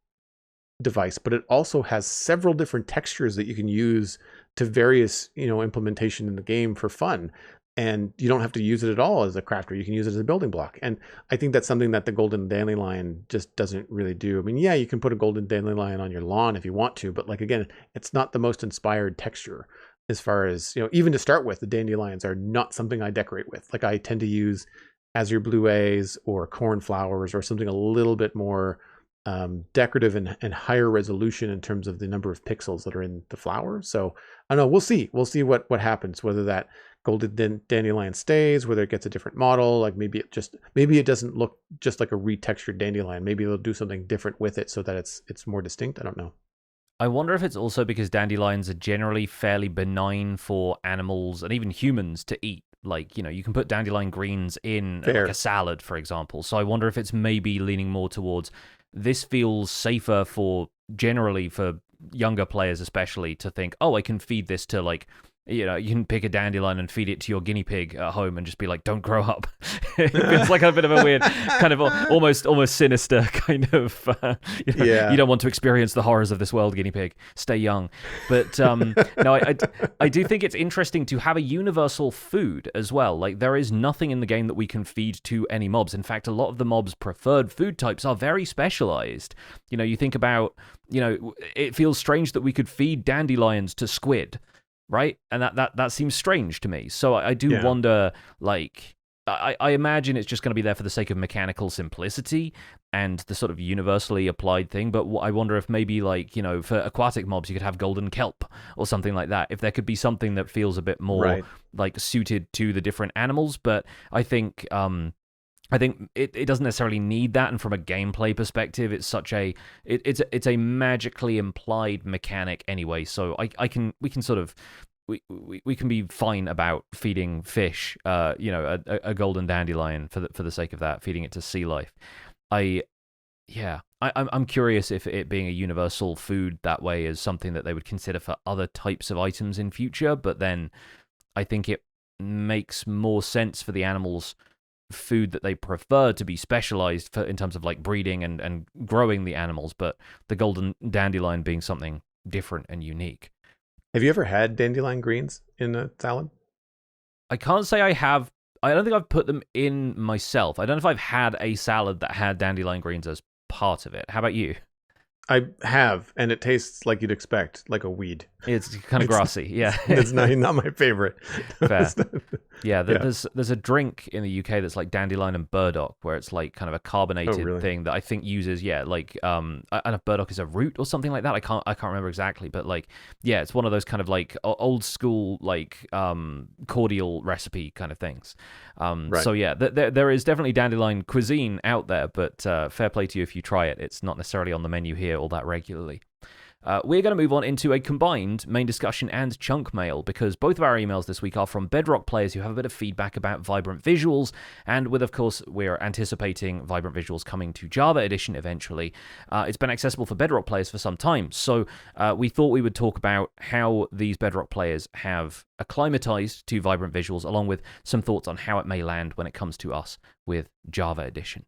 device, but it also has several different textures that you can use to various, implementation in the game for fun. And you don't have to use it at all as a crafter. You can use it as a building block. And I think that's something that the golden dandelion just doesn't really do. I mean, yeah, you can put a golden dandelion on your lawn if you want to, but, like, again, it's not the most inspired texture as far as, even to start with. The dandelions are not something I decorate with. Like, I tend to use azure blue A's or cornflowers or something a little bit more decorative and higher resolution in terms of the number of pixels that are in the flower. So I don't know. We'll see. We'll see what happens. Whether that golden dandelion stays, whether it gets a different model. Like maybe it doesn't look just like a retextured dandelion. Maybe they'll do something different with it so that it's more distinct. I don't know. I wonder if it's also because dandelions are generally fairly benign for animals and even humans to eat. Like, you can put dandelion greens in like a salad, for example. So I wonder if it's maybe leaning more towards this feels safer generally for younger players, especially, to think, oh, I can feed this to like, you can pick a dandelion and feed it to your guinea pig at home and just be like, don't grow up. It's like a bit of a weird kind of almost sinister kind of, you don't want to experience the horrors of this world, guinea pig. Stay young. But no, I do think it's interesting to have a universal food as well. Like there is nothing in the game that we can feed to any mobs. In fact, a lot of the mobs' preferred food types are very specialized. You think about, it feels strange that we could feed dandelions to squid. Right? And that seems strange to me. So I do wonder, like, I imagine it's just going to be there for the sake of mechanical simplicity and the sort of universally applied thing. But I wonder if maybe, like, for aquatic mobs, you could have golden kelp or something like that. If there could be something that feels a bit more, like, suited to the different animals. But I think it doesn't necessarily need that, and from a gameplay perspective, it's such it's a magically implied mechanic anyway. So we can be fine about feeding fish, a golden dandelion for the sake of that, feeding it to sea life. I'm curious if it being a universal food that way is something that they would consider for other types of items in future. But then I think it makes more sense for the animals' food that they prefer to be specialized in terms of like breeding and growing the animals, but the golden dandelion being something different and unique. Have you ever had dandelion greens in a salad? I can't say I have. I don't think I've put them in myself. I don't know if I've had a salad that had dandelion greens as part of it. How about you? I have, and it tastes like you'd expect, like a weed. It's kind of grassy, yeah. It's not my favorite. Fair. There's a drink in the UK that's like dandelion and burdock, where it's like kind of a carbonated thing that I think uses, I don't know if burdock is a root or something like that. I can't remember exactly, but like, it's one of those kind of like old school like cordial recipe kind of things. So there is definitely dandelion cuisine out there, but fair play to you if you try it. It's not necessarily on the menu here all that regularly. We're going to move on into a combined main discussion and chunk mail, because both of our emails this week are from Bedrock players who have a bit of feedback about Vibrant Visuals, and with, of course, we're anticipating Vibrant Visuals coming to Java Edition eventually. It's been accessible for Bedrock players for some time, so we thought we would talk about how these Bedrock players have acclimatized to Vibrant Visuals, along with some thoughts on how it may land when it comes to us with Java Edition.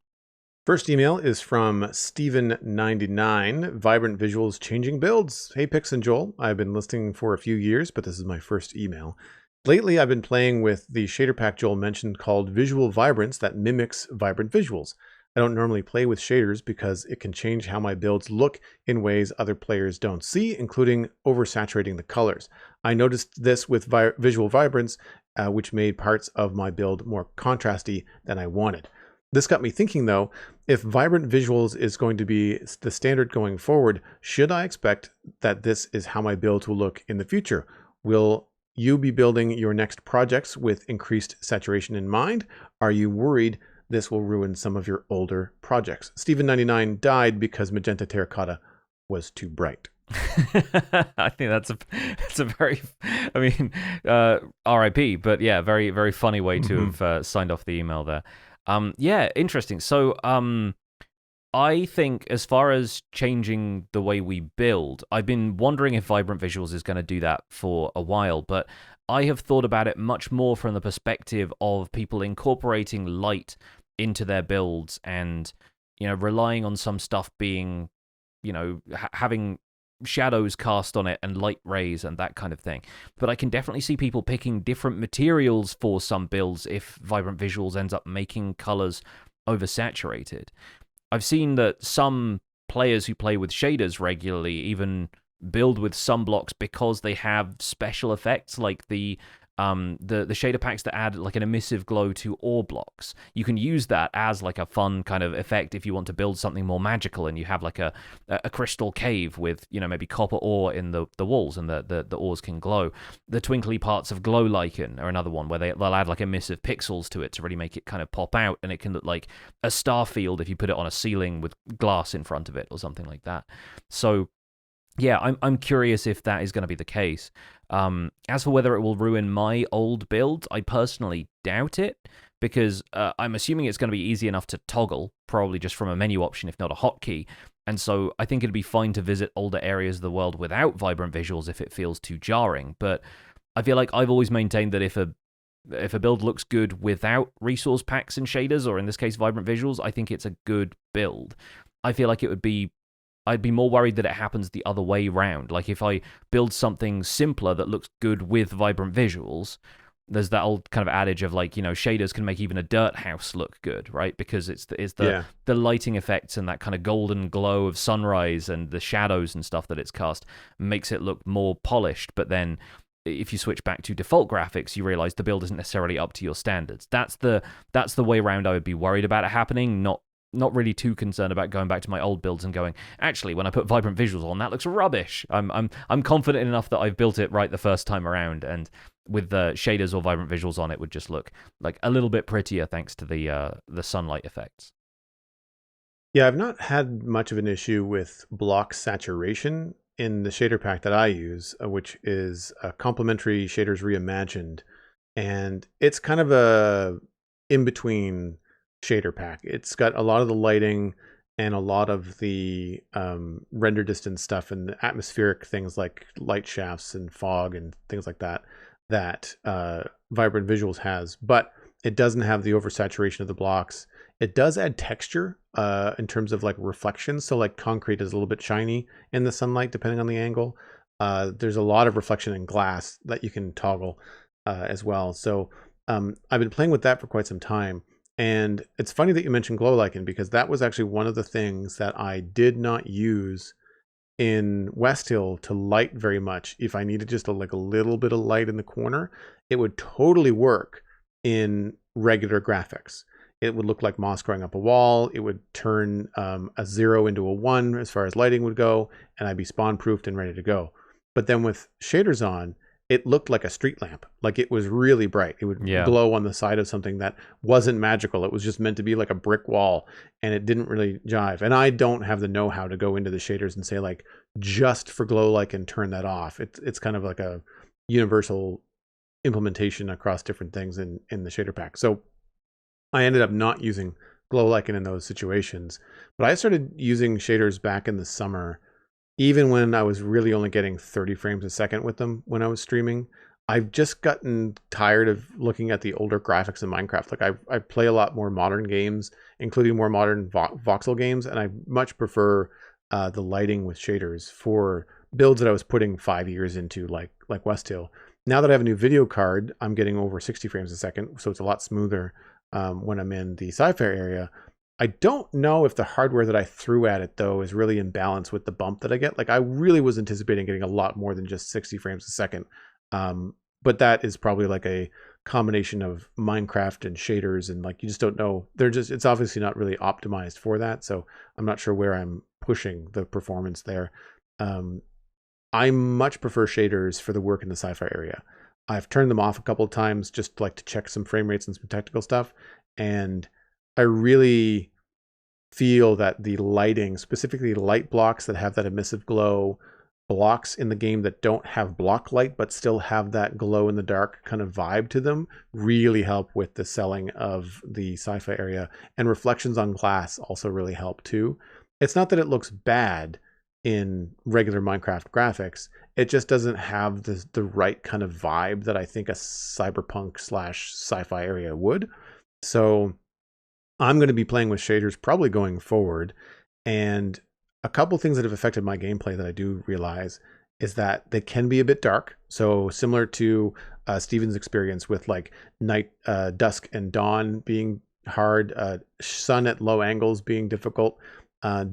First email is from Steven99, Vibrant Visuals Changing Builds. Hey, Pix and Joel. I've been listening for a few years, but this is my first email. Lately, I've been playing with the shader pack Joel mentioned called Visual Vibrance that mimics Vibrant Visuals. I don't normally play with shaders because it can change how my builds look in ways other players don't see, including oversaturating the colors. I noticed this with Visual Vibrance, which made parts of my build more contrasty than I wanted. This got me thinking, though, if Vibrant Visuals is going to be the standard going forward, should I expect that this is how my builds will look in the future? Will you be building your next projects with increased saturation in mind? Are you worried this will ruin some of your older projects? Steven99 died because Magenta Terracotta was too bright. I think that's a very, RIP, but yeah, very, very funny way to have signed off the email there. Interesting. So, I think as far as changing the way we build, I've been wondering if Vibrant Visuals is going to do that for a while, but I have thought about it much more from the perspective of people incorporating light into their builds and, relying on some stuff being, having shadows cast on it and light rays and that kind of thing. But I can definitely see people picking different materials for some builds if Vibrant Visuals ends up making colors oversaturated. I've seen that some players who play with shaders regularly even build with sunblocks because they have special effects like the the shader packs that add like an emissive glow to ore blocks. You can use that as like a fun kind of effect if you want to build something more magical, and you have like a crystal cave with, you know, maybe copper ore in the walls, and the ores can glow. The twinkly parts of glow lichen are another one where they'll add like emissive pixels to it to really make it kind of pop out, and it can look like a star field if you put it on a ceiling with glass in front of it or something like that. So yeah, I'm curious if that is going to be the case. As for whether it will ruin my old build, I personally doubt it, because I'm assuming it's going to be easy enough to toggle, probably just from a menu option, if not a hotkey. And so I think it'd be fine to visit older areas of the world without vibrant visuals if it feels too jarring. But I feel like I've always maintained that if a build looks good without resource packs and shaders, or in this case vibrant visuals, I think it's a good build. I feel like I'd be more worried that it happens the other way round. Like if I build something simpler that looks good with vibrant visuals, there's that old kind of adage of like, you know, shaders can make even a dirt house look good, right? Because it's the lighting effects and that kind of golden glow of sunrise and the shadows and stuff that it's cast makes it look more polished. But then if you switch back to default graphics, you realize the build isn't necessarily up to your standards. That's the way around I would be worried about it happening, not really too concerned about going back to my old builds and going, actually, when I put vibrant visuals on, that looks rubbish. I'm confident enough that I've built it right the first time around, and with the shaders or vibrant visuals on, it would just look like a little bit prettier thanks to the sunlight effects. Yeah, I've not had much of an issue with block saturation in the shader pack that I use, which is Complementary Shaders Reimagined, and it's kind of a in-between shader pack. It's got a lot of the lighting and a lot of the render distance stuff and the atmospheric things like light shafts and fog and things like that Vibrant Visuals has, but it doesn't have the oversaturation of the blocks. It does add texture in terms of like reflections. So like concrete is a little bit shiny in the sunlight depending on the angle. There's a lot of reflection in glass that you can toggle as well. So I've been playing with that for quite some time. And it's funny that you mentioned glow lichen, because that was actually one of the things that I did not use in Westhill to light very much. If I needed just like a little bit of light in the corner, it would totally work in regular graphics. It would look like moss growing up a wall. It would turn a 0 into a 1 as far as lighting would go, and I'd be spawn proofed and ready to go. But then with shaders on, it looked like a street lamp. Like it was really bright. It would glow on the side of something that wasn't magical. It was just meant to be like a brick wall, and it didn't really jive. And I don't have the know-how to go into the shaders and say like, just for glow lichen, turn that off. It's kind of like a universal implementation across different things in the shader pack. So I ended up not using glow lichen in those situations, but I started using shaders back in the summer, even when I was really only getting 30 frames a second with them when I was streaming. I've just gotten tired of looking at the older graphics in Minecraft. Like I play a lot more modern games, including more modern voxel games, and I much prefer the lighting with shaders for builds that I was putting 5 years into, like Westhill. Now that I have a new video card, I'm getting over 60 frames a second, so it's a lot smoother when I'm in the sci-fi area. I don't know if the hardware that I threw at it, though, is really in balance with the bump that I get. Like I really was anticipating getting a lot more than just 60 frames a second. But that is probably like a combination of Minecraft and shaders, and like you just don't know. It's obviously not really optimized for that. So I'm not sure where I'm pushing the performance there. I much prefer shaders for the work in the sci-fi area. I've turned them off a couple of times just like to check some frame rates and some technical stuff. And I really feel that the lighting, specifically light blocks that have that emissive glow, blocks in the game that don't have block light but still have that glow in the dark kind of vibe to them, really help with the selling of the sci-fi area. And reflections on glass also really help too. It's not that it looks bad in regular Minecraft graphics, it just doesn't have the right kind of vibe that I think a cyberpunk / sci-fi area would. So I'm going to be playing with shaders probably going forward. And a couple things that have affected my gameplay that I do realize is that they can be a bit dark. So similar to Steven's experience with like night, dusk and dawn being hard, sun at low angles being difficult,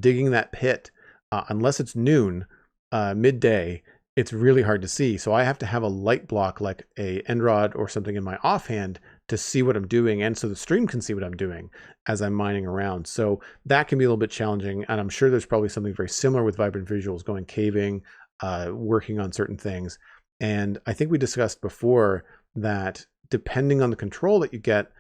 digging that pit, unless it's noon, midday, it's really hard to see. So I have to have a light block like a end rod or something in my offhand to see what I'm doing, and so the stream can see what I'm doing as I'm mining around. So that can be a little bit challenging, and I'm sure there's probably something very similar with Vibrant Visuals, going caving, working on certain things. And I think we discussed before that depending on the control that you get,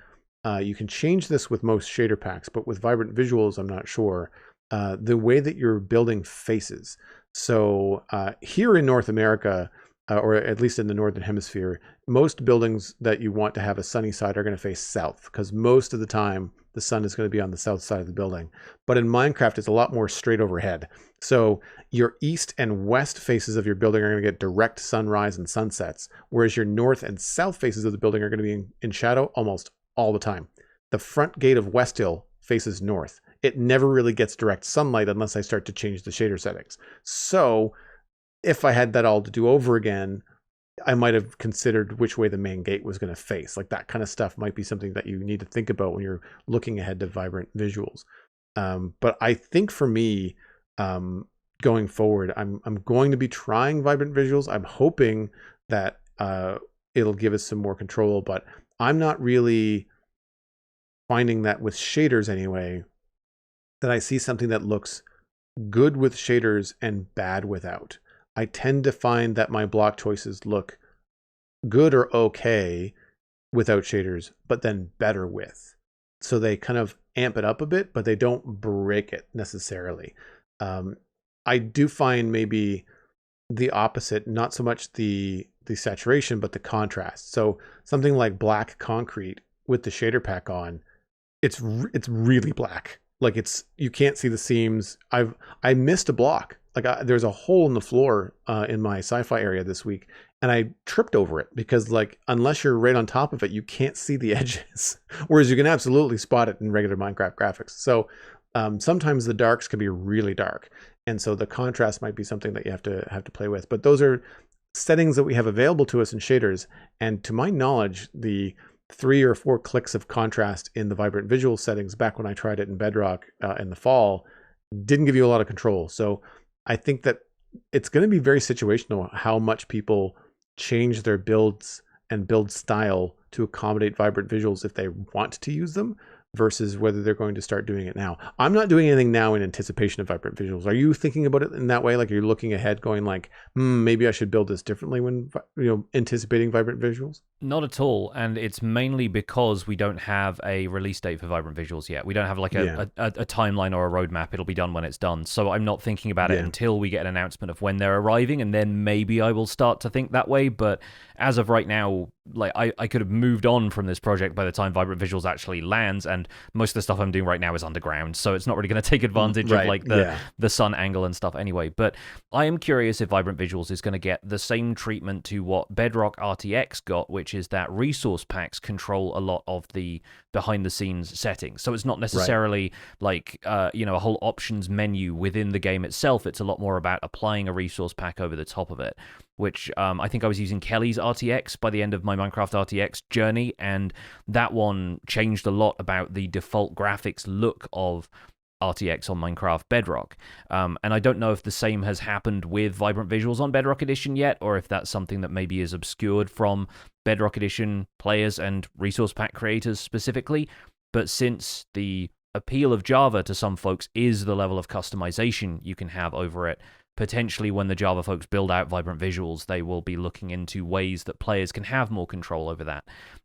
you can change this with most shader packs, but with Vibrant Visuals, I'm not sure. The way that you're building faces. So here in North America, or at least in the Northern Hemisphere, most buildings that you want to have a sunny side are going to face south, because most of the time the sun is going to be on the south side of the building. But in Minecraft, it's a lot more straight overhead. So your east and west faces of your building are going to get direct sunrise and sunsets, whereas your north and south faces of the building are going to be in shadow almost all the time. The front gate of Westhill faces north. It never really gets direct sunlight unless I start to change the shader settings. So if I had that all to do over again, I might have considered which way the main gate was going to face. Like that kind of stuff might be something that you need to think about when you're looking ahead to Vibrant Visuals. But I think for me, going forward, I'm going to be trying Vibrant Visuals. I'm hoping that it'll give us some more control, but I'm not really finding that with shaders anyway, that I see something that looks good with shaders and bad without. I tend to find that my block choices look good or okay without shaders, but then better with. So they kind of amp it up a bit, but they don't break it necessarily. I do find maybe the opposite, not so much the saturation, but the contrast. So something like black concrete with the shader pack on, it's really black. Like you can't see the seams. I missed a block. Like there's a hole in the floor in my sci-fi area this week, and I tripped over it because like unless you're right on top of it, you can't see the edges. Whereas you can absolutely spot it in regular Minecraft graphics. So sometimes the darks can be really dark, and so the contrast might be something that you have to play with. But those are settings that we have available to us in shaders, and to my knowledge, the 3 or 4 clicks of contrast in the Vibrant Visual settings back when I tried it in Bedrock in the fall didn't give you a lot of control. So I think that it's going to be very situational how much people change their builds and build style to accommodate Vibrant Visuals if they want to use them, versus whether they're going to start doing it now. I'm not doing anything now in anticipation of Vibrant Visuals. Are you thinking about it in that way? Like you're looking ahead going like, maybe I should build this differently when, anticipating Vibrant Visuals? Not at all. And it's mainly because we don't have a release date for Vibrant Visuals yet. We don't have like a timeline or a roadmap. It'll be done when it's done. So I'm not thinking about it until we get an announcement of when they're arriving, and then maybe I will start to think that way. But as of right now, like I could have moved on from this project by the time Vibrant Visuals actually lands, and most of the stuff I'm doing right now is underground, so it's not really going to take advantage of like the sun angle and stuff anyway. But I am curious if Vibrant Visuals is going to get the same treatment to what Bedrock RTX got, which is that resource packs control a lot of the behind the scenes settings. So it's not necessarily like a whole options menu within the game itself. It's a lot more about applying a resource pack over the top of it, which I think I was using Kelly's RTX by the end of my Minecraft RTX journey, and that one changed a lot about the default graphics look of RTX on Minecraft Bedrock. And I don't know if the same has happened with Vibrant Visuals on Bedrock Edition yet, or if that's something that maybe is obscured from Bedrock Edition players and resource pack creators specifically. But since the appeal of Java to some folks is the level of customization you can have over it, potentially when the Java folks build out Vibrant Visuals, they will be looking into ways that players can have more control over that.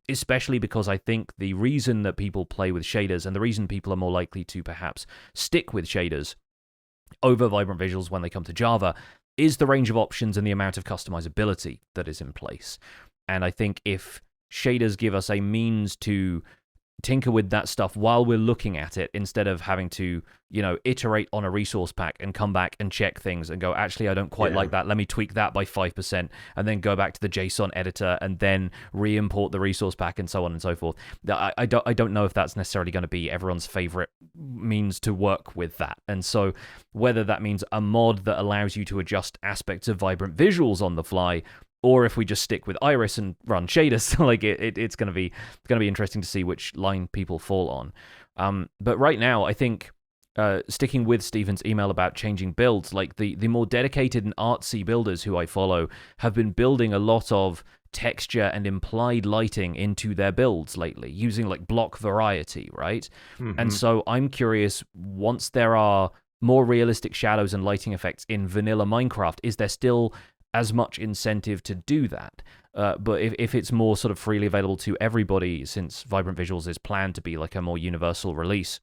Especially because I think the reason that people play with shaders, and the reason people are more likely to perhaps stick with shaders over Vibrant Visuals when they come to Java, is the range of options and the amount of customizability that is in place. And I think if shaders give us a means to tinker with that stuff while we're looking at it, instead of having to, iterate on a resource pack and come back and check things and go, actually, I don't quite like that. Let me tweak that by 5%, and then go back to the JSON editor and then re-import the resource pack and so on and so forth. I don't know if that's necessarily going to be everyone's favorite means to work with that. And so whether that means a mod that allows you to adjust aspects of Vibrant Visuals on the fly, or if we just stick with Iris and run shaders, like it's going to be interesting to see which line people fall on. But right now, I think sticking with Steven's email about changing builds, like the more dedicated and artsy builders who I follow have been building a lot of texture and implied lighting into their builds lately, using like block variety, right? And so I'm curious, once there are more realistic shadows and lighting effects in vanilla Minecraft, is there still as much incentive to do that? But if it's more sort of freely available to everybody, since Vibrant Visuals is planned to be like a more universal release,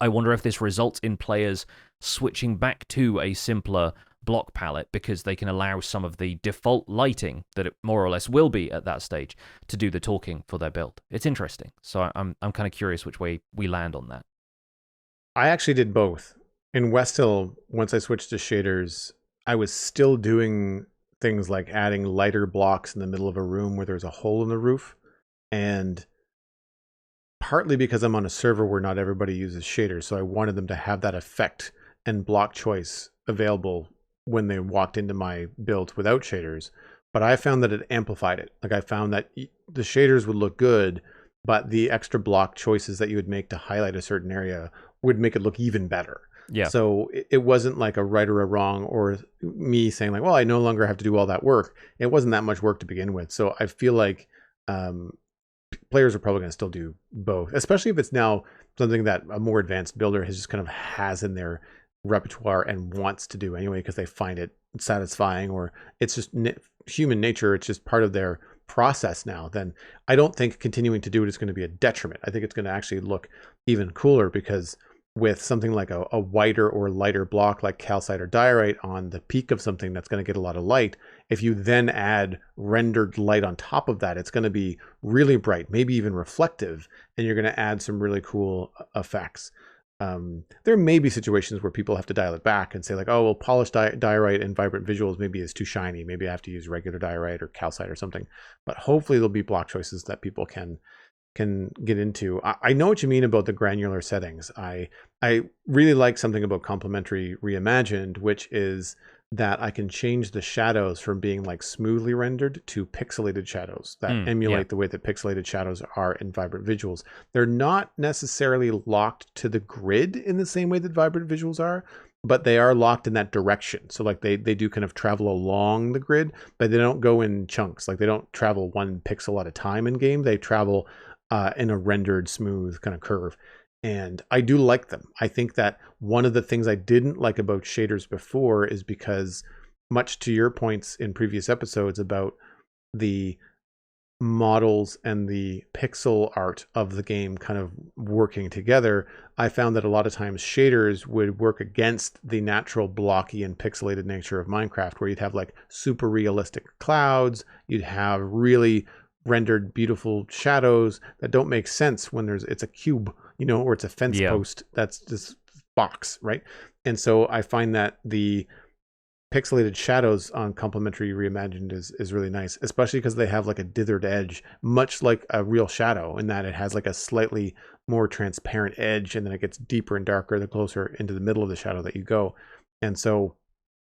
I wonder if this results in players switching back to a simpler block palette because they can allow some of the default lighting that it more or less will be at that stage to do the talking for their build. It's interesting. So I'm kind of curious which way we land on that. I actually did both. In West Hill, once I switched to shaders, I was still doing things like adding lighter blocks in the middle of a room where there's a hole in the roof. And partly because I'm on a server where not everybody uses shaders, so I wanted them to have that effect and block choice available when they walked into my build without shaders. But I found that it amplified it. Like I found that the shaders would look good, but the extra block choices that you would make to highlight a certain area would make it look even better. Yeah. So it wasn't like a right or a wrong, or me saying like, well, I no longer have to do all that work. It wasn't that much work to begin with. So I feel like players are probably going to still do both, especially if it's now something that a more advanced builder has just kind of has in their repertoire and wants to do anyway because they find it satisfying, or it's just human nature. It's just part of their process now. Then I don't think continuing to do it is going to be a detriment. I think it's going to actually look even cooler, because with something like a whiter or lighter block like calcite or diorite on the peak of something that's going to get a lot of light, if you then add rendered light on top of that, it's going to be really bright, maybe even reflective, and you're going to add some really cool effects. There may be situations where people have to dial it back and say like, oh, well, polished diorite and Vibrant Visuals maybe is too shiny. Maybe I have to use regular diorite or calcite or something. But hopefully there'll be block choices that people can get into. I know what you mean about the granular settings. I really like something about Complementary Reimagined, which is that I can change the shadows from being like smoothly rendered to pixelated shadows that emulate the way that pixelated shadows are in Vibrant Visuals. They're not necessarily locked to the grid in the same way that Vibrant Visuals are, but they are locked in that direction. So like they do kind of travel along the grid, but they don't go in chunks. Like they don't travel one pixel at a time in game. They travel in a rendered smooth kind of curve. And I do like them. I think that one of the things I didn't like about shaders before is because, much to your points in previous episodes about the models and the pixel art of the game kind of working together, I found that a lot of times shaders would work against the natural blocky and pixelated nature of Minecraft, where you'd have like super realistic clouds, you'd have really rendered beautiful shadows that don't make sense when it's a cube, or it's a fence post that's this box, right? And so I find that the pixelated shadows on Complementary Reimagined is really nice, especially because they have like a dithered edge, much like a real shadow, in that it has like a slightly more transparent edge, and then it gets deeper and darker the closer into the middle of the shadow that you go. And so,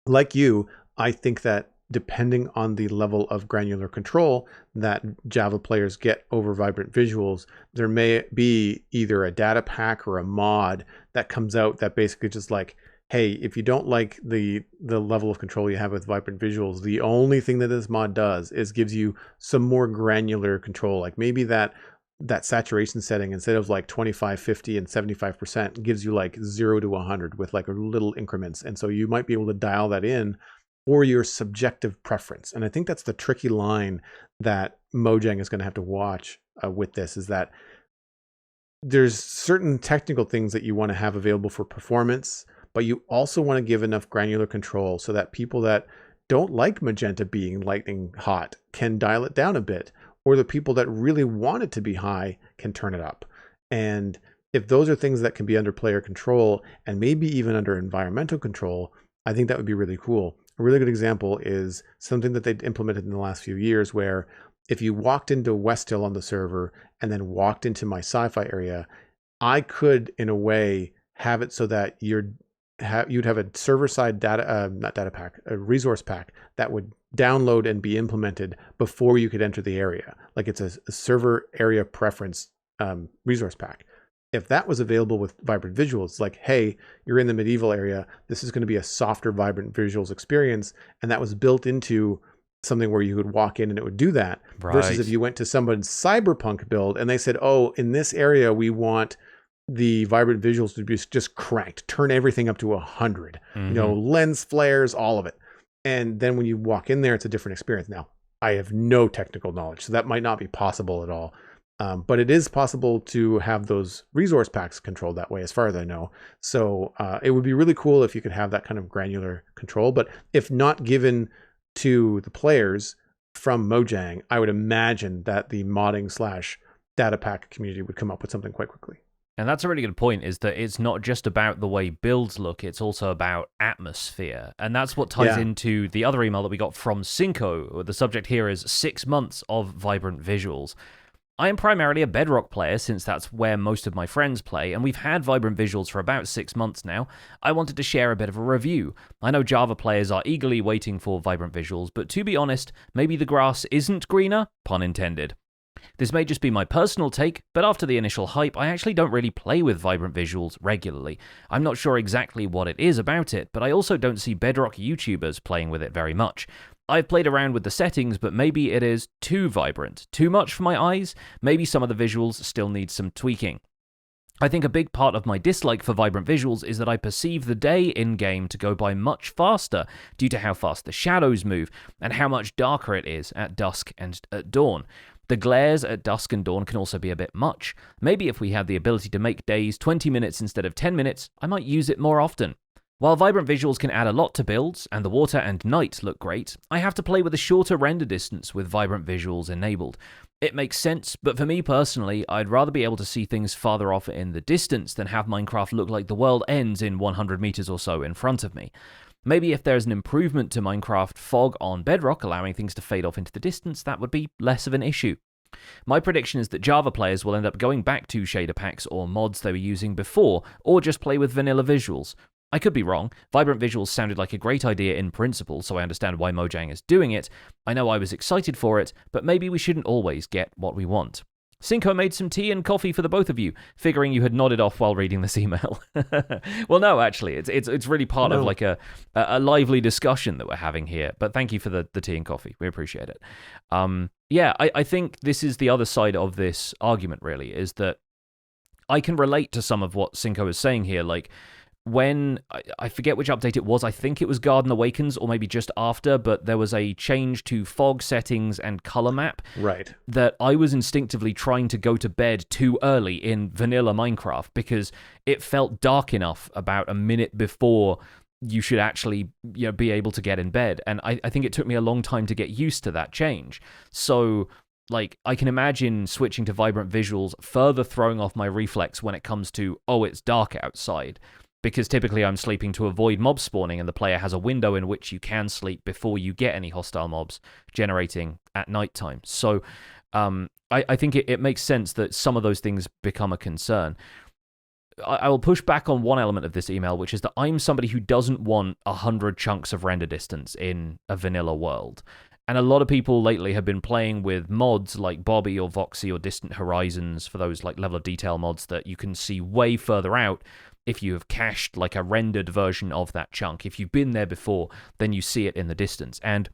like you, I think that depending on the level of granular control that Java players get over Vibrant Visuals, there may be either a data pack or a mod that comes out that basically just like, hey, if you don't like the level of control you have with Vibrant Visuals, the only thing that this mod does is gives you some more granular control. Like maybe that saturation setting, instead of like 25, 50, and 75%, gives you like 0 to 100 with like little increments. And so you might be able to dial that in or your subjective preference. And I think that's the tricky line that Mojang is going to have to watch with this, is that there's certain technical things that you want to have available for performance, but you also want to give enough granular control so that people that don't like magenta being lightning hot can dial it down a bit, or the people that really want it to be high can turn it up. And if those are things that can be under player control and maybe even under environmental control, I think that would be really cool. A really good example is something that they'd implemented in the last few years, where if you walked into West Hill on the server and then walked into my sci-fi area, I could, in a way, have it so that you'd have a server-side a resource pack that would download and be implemented before you could enter the area. Like it's a server area preference resource pack. if that was available with Vibrant Visuals, like, hey, you're in the medieval area, this is going to be a softer Vibrant Visuals experience, and that was built into something where you would walk in and it would do that, versus if you went to someone's cyberpunk build and they said, oh, in this area we want the Vibrant Visuals to be just cranked, turn everything up to 100, lens flares, all of it. And then when you walk in there, it's a different experience. Now, I have no technical knowledge, so that might not be possible at all. But it is possible to have those resource packs controlled that way, as far as I know. So it would be really cool if you could have that kind of granular control. But if not given to the players from Mojang, I would imagine that the modding / data pack community would come up with something quite quickly. And that's a really good point, is that it's not just about the way builds look, it's also about atmosphere. And that's what ties into the other email that we got from Cinco. The subject here is 6 months of Vibrant Visuals. I am primarily a Bedrock player, since that's where most of my friends play, and we've had Vibrant Visuals for about 6 months now. I wanted to share a bit of a review. I know Java players are eagerly waiting for Vibrant Visuals, but to be honest, maybe the grass isn't greener, pun intended. This may just be my personal take, but after the initial hype, I actually don't really play with Vibrant Visuals regularly. I'm not sure exactly what it is about it, but I also don't see Bedrock YouTubers playing with it very much. I've played around with the settings, but maybe it is too vibrant, too much for my eyes. Maybe some of the visuals still need some tweaking. I think a big part of my dislike for Vibrant Visuals is that I perceive the day in-game to go by much faster due to how fast the shadows move and how much darker it is at dusk and at dawn. The glares at dusk and dawn can also be a bit much. Maybe if we had the ability to make days 20 minutes instead of 10 minutes, I might use it more often. While Vibrant Visuals can add a lot to builds, and the water and night look great, I have to play with a shorter render distance with Vibrant Visuals enabled. It makes sense, but for me personally, I'd rather be able to see things farther off in the distance than have Minecraft look like the world ends in 100 meters or so in front of me. Maybe if there's an improvement to Minecraft fog on Bedrock, allowing things to fade off into the distance, that would be less of an issue. My prediction is that Java players will end up going back to shader packs or mods they were using before, or just play with vanilla visuals. I could be wrong. Vibrant Visuals sounded like a great idea in principle, so I understand why Mojang is doing it. I know I was excited for it, but maybe we shouldn't always get what we want. Cinco made some tea and coffee for the both of you, figuring you had nodded off while reading this email. Well, no, actually, it's really part of like a lively discussion that we're having here. But thank you for the tea and coffee. We appreciate it. I think this is the other side of this argument, really, is that I can relate to some of what Cinco is saying here. Like, when, I forget which update it was, I think it was Garden Awakens or maybe just after, but there was a change to fog settings and color map. Right. That I was instinctively trying to go to bed too early in vanilla Minecraft because it felt dark enough about a minute before you should actually be able to get in bed. And I think it took me a long time to get used to that change. So like, I can imagine switching to Vibrant Visuals further throwing off my reflex when it comes to, oh, it's dark outside. Because typically I'm sleeping to avoid mob spawning, and the player has a window in which you can sleep before you get any hostile mobs generating at nighttime. So I think it makes sense that some of those things become a concern. I will push back on one element of this email, which is that I'm somebody who doesn't want 100 chunks of render distance in a vanilla world. And a lot of people lately have been playing with mods like Bobby or Voxy or Distant Horizons, for those like level of detail mods that you can see way further out if you have cached like a rendered version of that chunk. If you've been there before, then you see it in the distance. And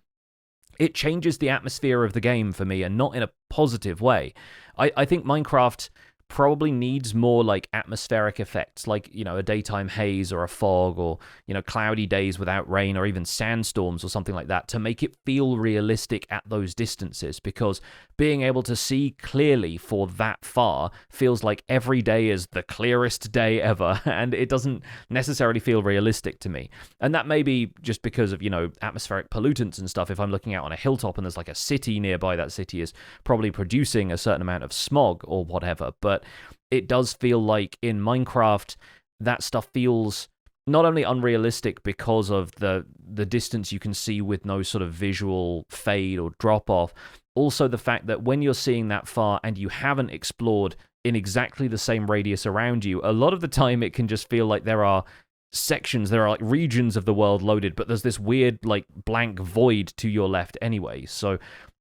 it changes the atmosphere of the game for me, and not in a positive way. I think Minecraft probably needs more like atmospheric effects, like, a daytime haze or a fog, or, cloudy days without rain, or even sandstorms or something like that, to make it feel realistic at those distances, because being able to see clearly for that far feels like every day is the clearest day ever, and it doesn't necessarily feel realistic to me. And that may be just because of, atmospheric pollutants and stuff. If I'm looking out on a hilltop and there's like a city nearby, that city is probably producing a certain amount of smog or whatever. But it does feel like in Minecraft, that stuff feels not only unrealistic because of the distance you can see with no sort of visual fade or drop off, also the fact that when you're seeing that far and you haven't explored in exactly the same radius around you, a lot of the time it can just feel like there are like regions of the world loaded, but there's this weird like blank void to your left anyway. So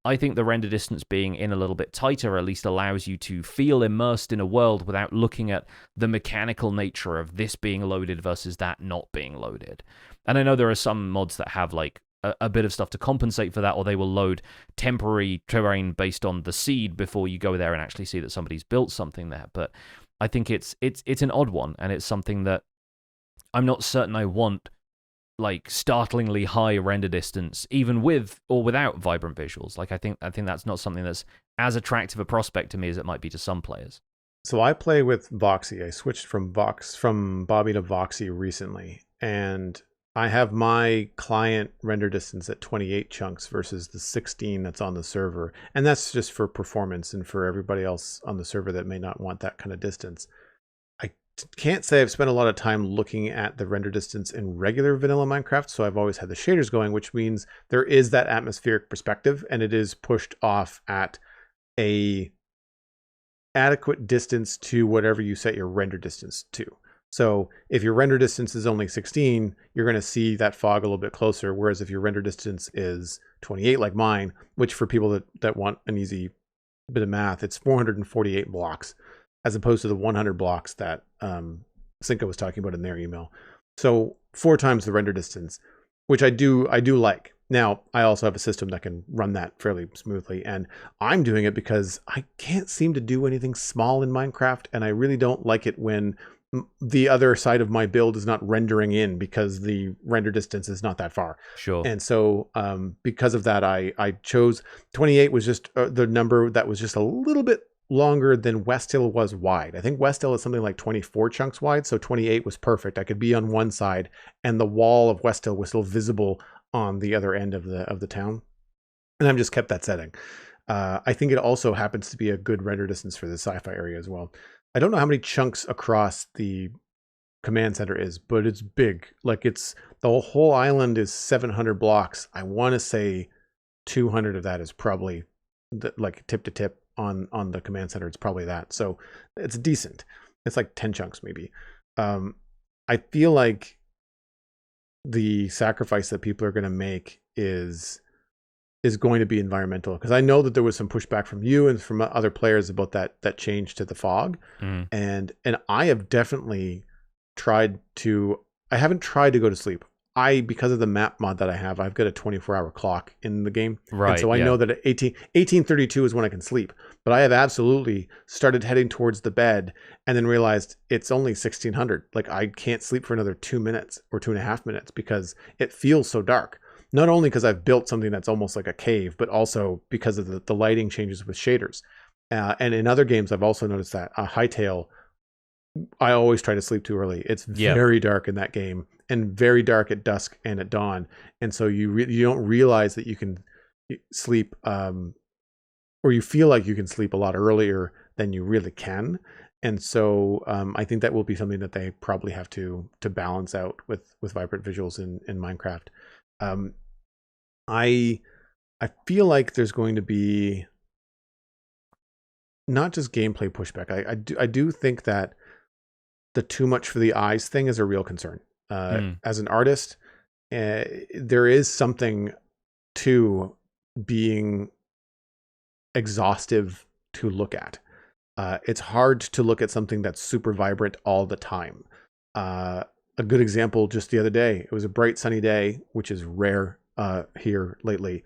I think the render distance being in a little bit tighter at least allows you to feel immersed in a world without looking at the mechanical nature of this being loaded versus that not being loaded. And I know there are some mods that have like a bit of stuff to compensate for that, or they will load temporary terrain based on the seed before you go there and actually see that somebody's built something there. But I think it's an odd one, and it's something that I'm not certain I want, like startlingly high render distance, even with or without vibrant visuals. Like I think that's not something that's as attractive a prospect to me as it might be to some players. So I play with Voxy. I switched from Bobby to Voxy recently, and I have my client render distance at 28 chunks versus the 16 that's on the server. And that's just for performance and for everybody else on the server that may not want that kind of distance. I can't say I've spent a lot of time looking at the render distance in regular vanilla Minecraft, so I've always had the shaders going, which means there is that atmospheric perspective, and it is pushed off at a adequate distance to whatever you set your render distance to. So if your render distance is only 16, you're going to see that fog a little bit closer. Whereas if your render distance is 28, like mine, which for people that want an easy bit of math, it's 448 blocks, as opposed to the 100 blocks that Cinco was talking about in their email. So 4 times the render distance, which I do like. Now, I also have a system that can run that fairly smoothly, and I'm doing it because I can't seem to do anything small in Minecraft, and I really don't like it when the other side of my build is not rendering in because the render distance is not that far. Sure. And so because of that, I chose 28 was just the number that was just a little bit longer than West Hill was wide. I think West Hill is something like 24 chunks wide, so 28 was perfect. I could be on one side and the wall of West Hill was still visible on the other end of the town. And I've just kept that setting. I think it also happens to be a good render distance for the sci-fi area as well. I don't know how many chunks across the command center is, but it's big. Like the whole island is 700 blocks. I want to say 200 of that is probably like tip to tip on the command center. It's probably that. So it's decent. It's like 10 chunks maybe. I feel like the sacrifice that people are going to make is going to be environmental, because I know that there was some pushback from you and from other players about that change to the fog. And I have definitely I haven't tried to go to sleep. Because of the map mod that I have, I've got a 24-hour clock in the game. Right. And so I know that at 1832 is when I can sleep. But I have absolutely started heading towards the bed and then realized it's only 1600. Like I can't sleep for another 2 minutes or 2.5 minutes because it feels so dark. Not only because I've built something that's almost like a cave, but also because of the lighting changes with shaders. And in other games, I've also noticed that Hytale, I always try to sleep too early. It's very dark in that game, and very dark at dusk and at dawn. And so you don't realize that you can sleep, or you feel like you can sleep a lot earlier than you really can. And so I think that will be something that they probably have to balance out with vibrant visuals in Minecraft. I feel like there's going to be not just gameplay pushback. I do think that the too much for the eyes thing is a real concern. As an artist, there is something to being exhaustive to look at. It's hard to look at something that's super vibrant all the time. A good example, just the other day, it was a bright sunny day, which is rare here lately,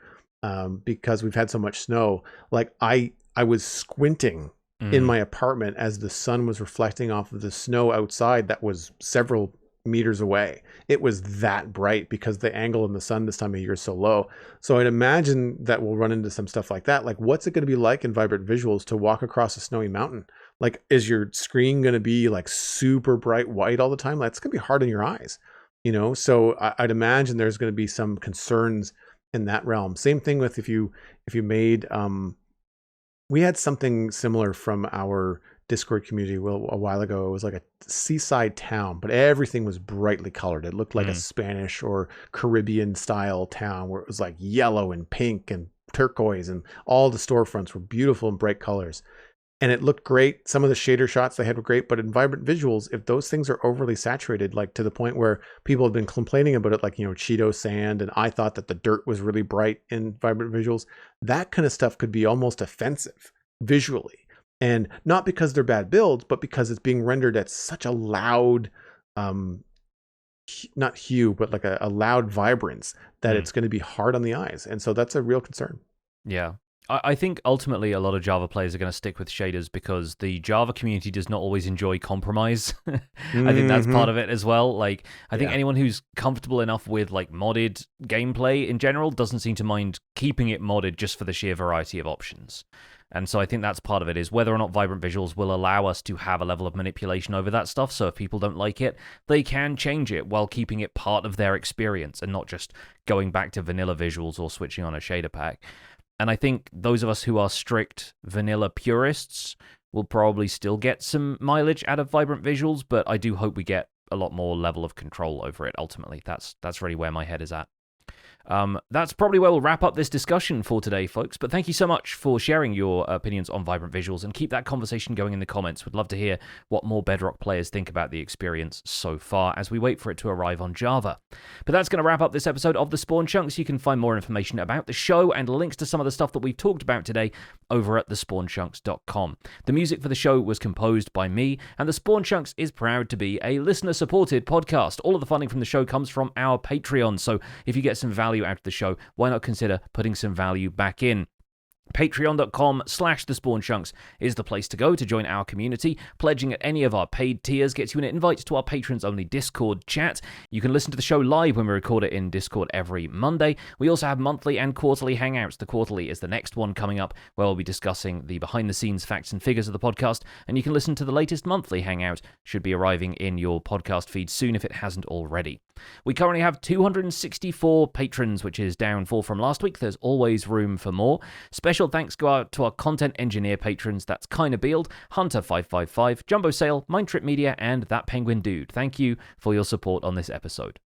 because we've had so much snow. Like I was squinting in my apartment as the sun was reflecting off of the snow outside that was several meters away. It was that bright because the angle in the sun this time of year is so low. So I'd imagine that we'll run into some stuff like that. Like, what's it going to be like in vibrant visuals to walk across a snowy mountain? Like, is your screen going to be like super bright white all the time? That's going to be hard on your eyes, you know? So I'd imagine there's going to be some concerns in that realm. Same thing with if you made, we had something similar from our Discord community a while ago. It was like a seaside town, but everything was brightly colored. It looked like a Spanish or Caribbean style town where it was like yellow and pink and turquoise, and all the storefronts were beautiful and bright colors. and it looked great. Some of the shader shots they had were great, but in Vibrant Visuals, if those things are overly saturated, like to the point where people have been complaining about it, like, Cheeto sand, and I thought that the dirt was really bright in Vibrant Visuals, that kind of stuff could be almost offensive visually. And not because they're bad builds, but because it's being rendered at such a loud, not hue, but like a loud vibrance that it's going to be hard on the eyes. And so that's a real concern. Yeah. I think ultimately a lot of Java players are going to stick with shaders because the Java community does not always enjoy compromise. I think that's part of it as well. Like, I think anyone who's comfortable enough with like modded gameplay in general doesn't seem to mind keeping it modded just for the sheer variety of options. And so I think that's part of it, is whether or not Vibrant Visuals will allow us to have a level of manipulation over that stuff. So if people don't like it, they can change it while keeping it part of their experience and not just going back to vanilla visuals or switching on a shader pack. And I think those of us who are strict vanilla purists will probably still get some mileage out of Vibrant Visuals, but I do hope we get a lot more level of control over it ultimately. That's really where my head is at. That's probably where we'll wrap up this discussion for today, folks. But thank you so much for sharing your opinions on Vibrant Visuals, and keep that conversation going in the comments. We'd love to hear what more Bedrock players think about the experience so far as we wait for it to arrive on Java. But that's going to wrap up this episode of The Spawn Chunks. You can find more information about the show and links to some of the stuff that we've talked about today over at thespawnchunks.com. The music for the show was composed by me, and The Spawn Chunks is proud to be a listener-supported podcast. All of the funding from the show comes from our Patreon, so if you get some value out of the show, why not consider putting some value back in? Patreon.com/thespawnchunks is the place to go to join our community. Pledging at any of our paid tiers gets you an invite to our patrons-only Discord chat. You can listen to the show live when we record it in Discord every Monday. We also have monthly and quarterly hangouts. The quarterly is the next one coming up, where we'll be discussing the behind-the-scenes facts and figures of the podcast, and you can listen to the latest monthly hangout. Should be arriving in your podcast feed soon if it hasn't already. We currently have 264 patrons, which is down 4 from last week. There's always room for more. Special thanks go out to our content engineer patrons. That's Kinda Beald, Hunter555, Jumbo Sale, Mindtrip Media, and That Penguin Dude. Thank you for your support on this episode.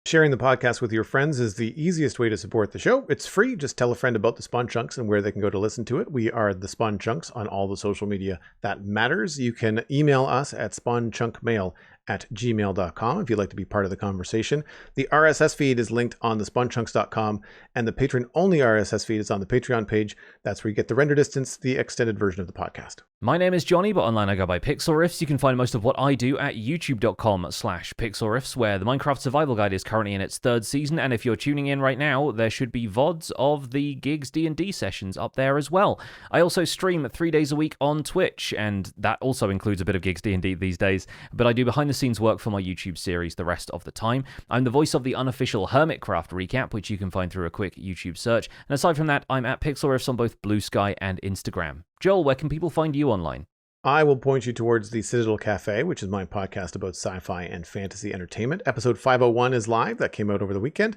Sharing the podcast with your friends is the easiest way to support the show. It's free. Just tell a friend about the Spawn Chunks and where they can go to listen to it. We are the Spawn Chunks on all the social media that matters. You can email us at spawnchunkmail@gmail.com if you'd like to be part of the conversation. The RSS feed is linked on the spawnchunks.com, and the patron-only RSS feed is on the Patreon page. That's where you get the render distance, the extended version of the podcast. My name is Johnny, but online I go by Pixel Riffs. You can find most of what I do at youtube.com/pixelriffs, where the Minecraft Survival Guide is currently in its 3rd season, and if you're tuning in right now, there should be VODs of the Gigs D&D sessions up there as well. I also stream 3 days a week on Twitch, and that also includes a bit of Gigs D&D these days, but I do behind-the-scenes work for my YouTube series the rest of the time. I'm the voice of the unofficial Hermitcraft recap, which you can find through a quick YouTube search, and aside from that, I'm at Pixel Riffs on both Blue Sky and Instagram. Joel, where can people find you online? I will point you towards the Citadel Cafe, which is my podcast about sci-fi and fantasy entertainment. Episode 501 is live. That came out over the weekend.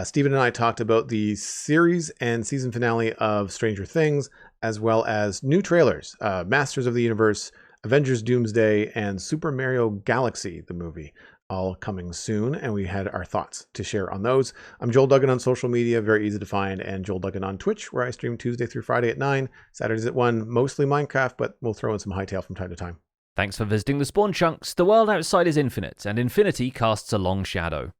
Stephen and I talked about the series and season finale of Stranger Things, as well as new trailers, Masters of the Universe, Avengers Doomsday, and Super Mario Galaxy, the movie, all coming soon, and we had our thoughts to share on those. I'm Joel Duggan on social media, very easy to find, and Joel Duggan on Twitch, where I stream Tuesday through Friday at 9, Saturdays at 1, mostly Minecraft, but we'll throw in some Hytale from time to time. Thanks for visiting the Spawn Chunks. The world outside is infinite, and infinity casts a long shadow.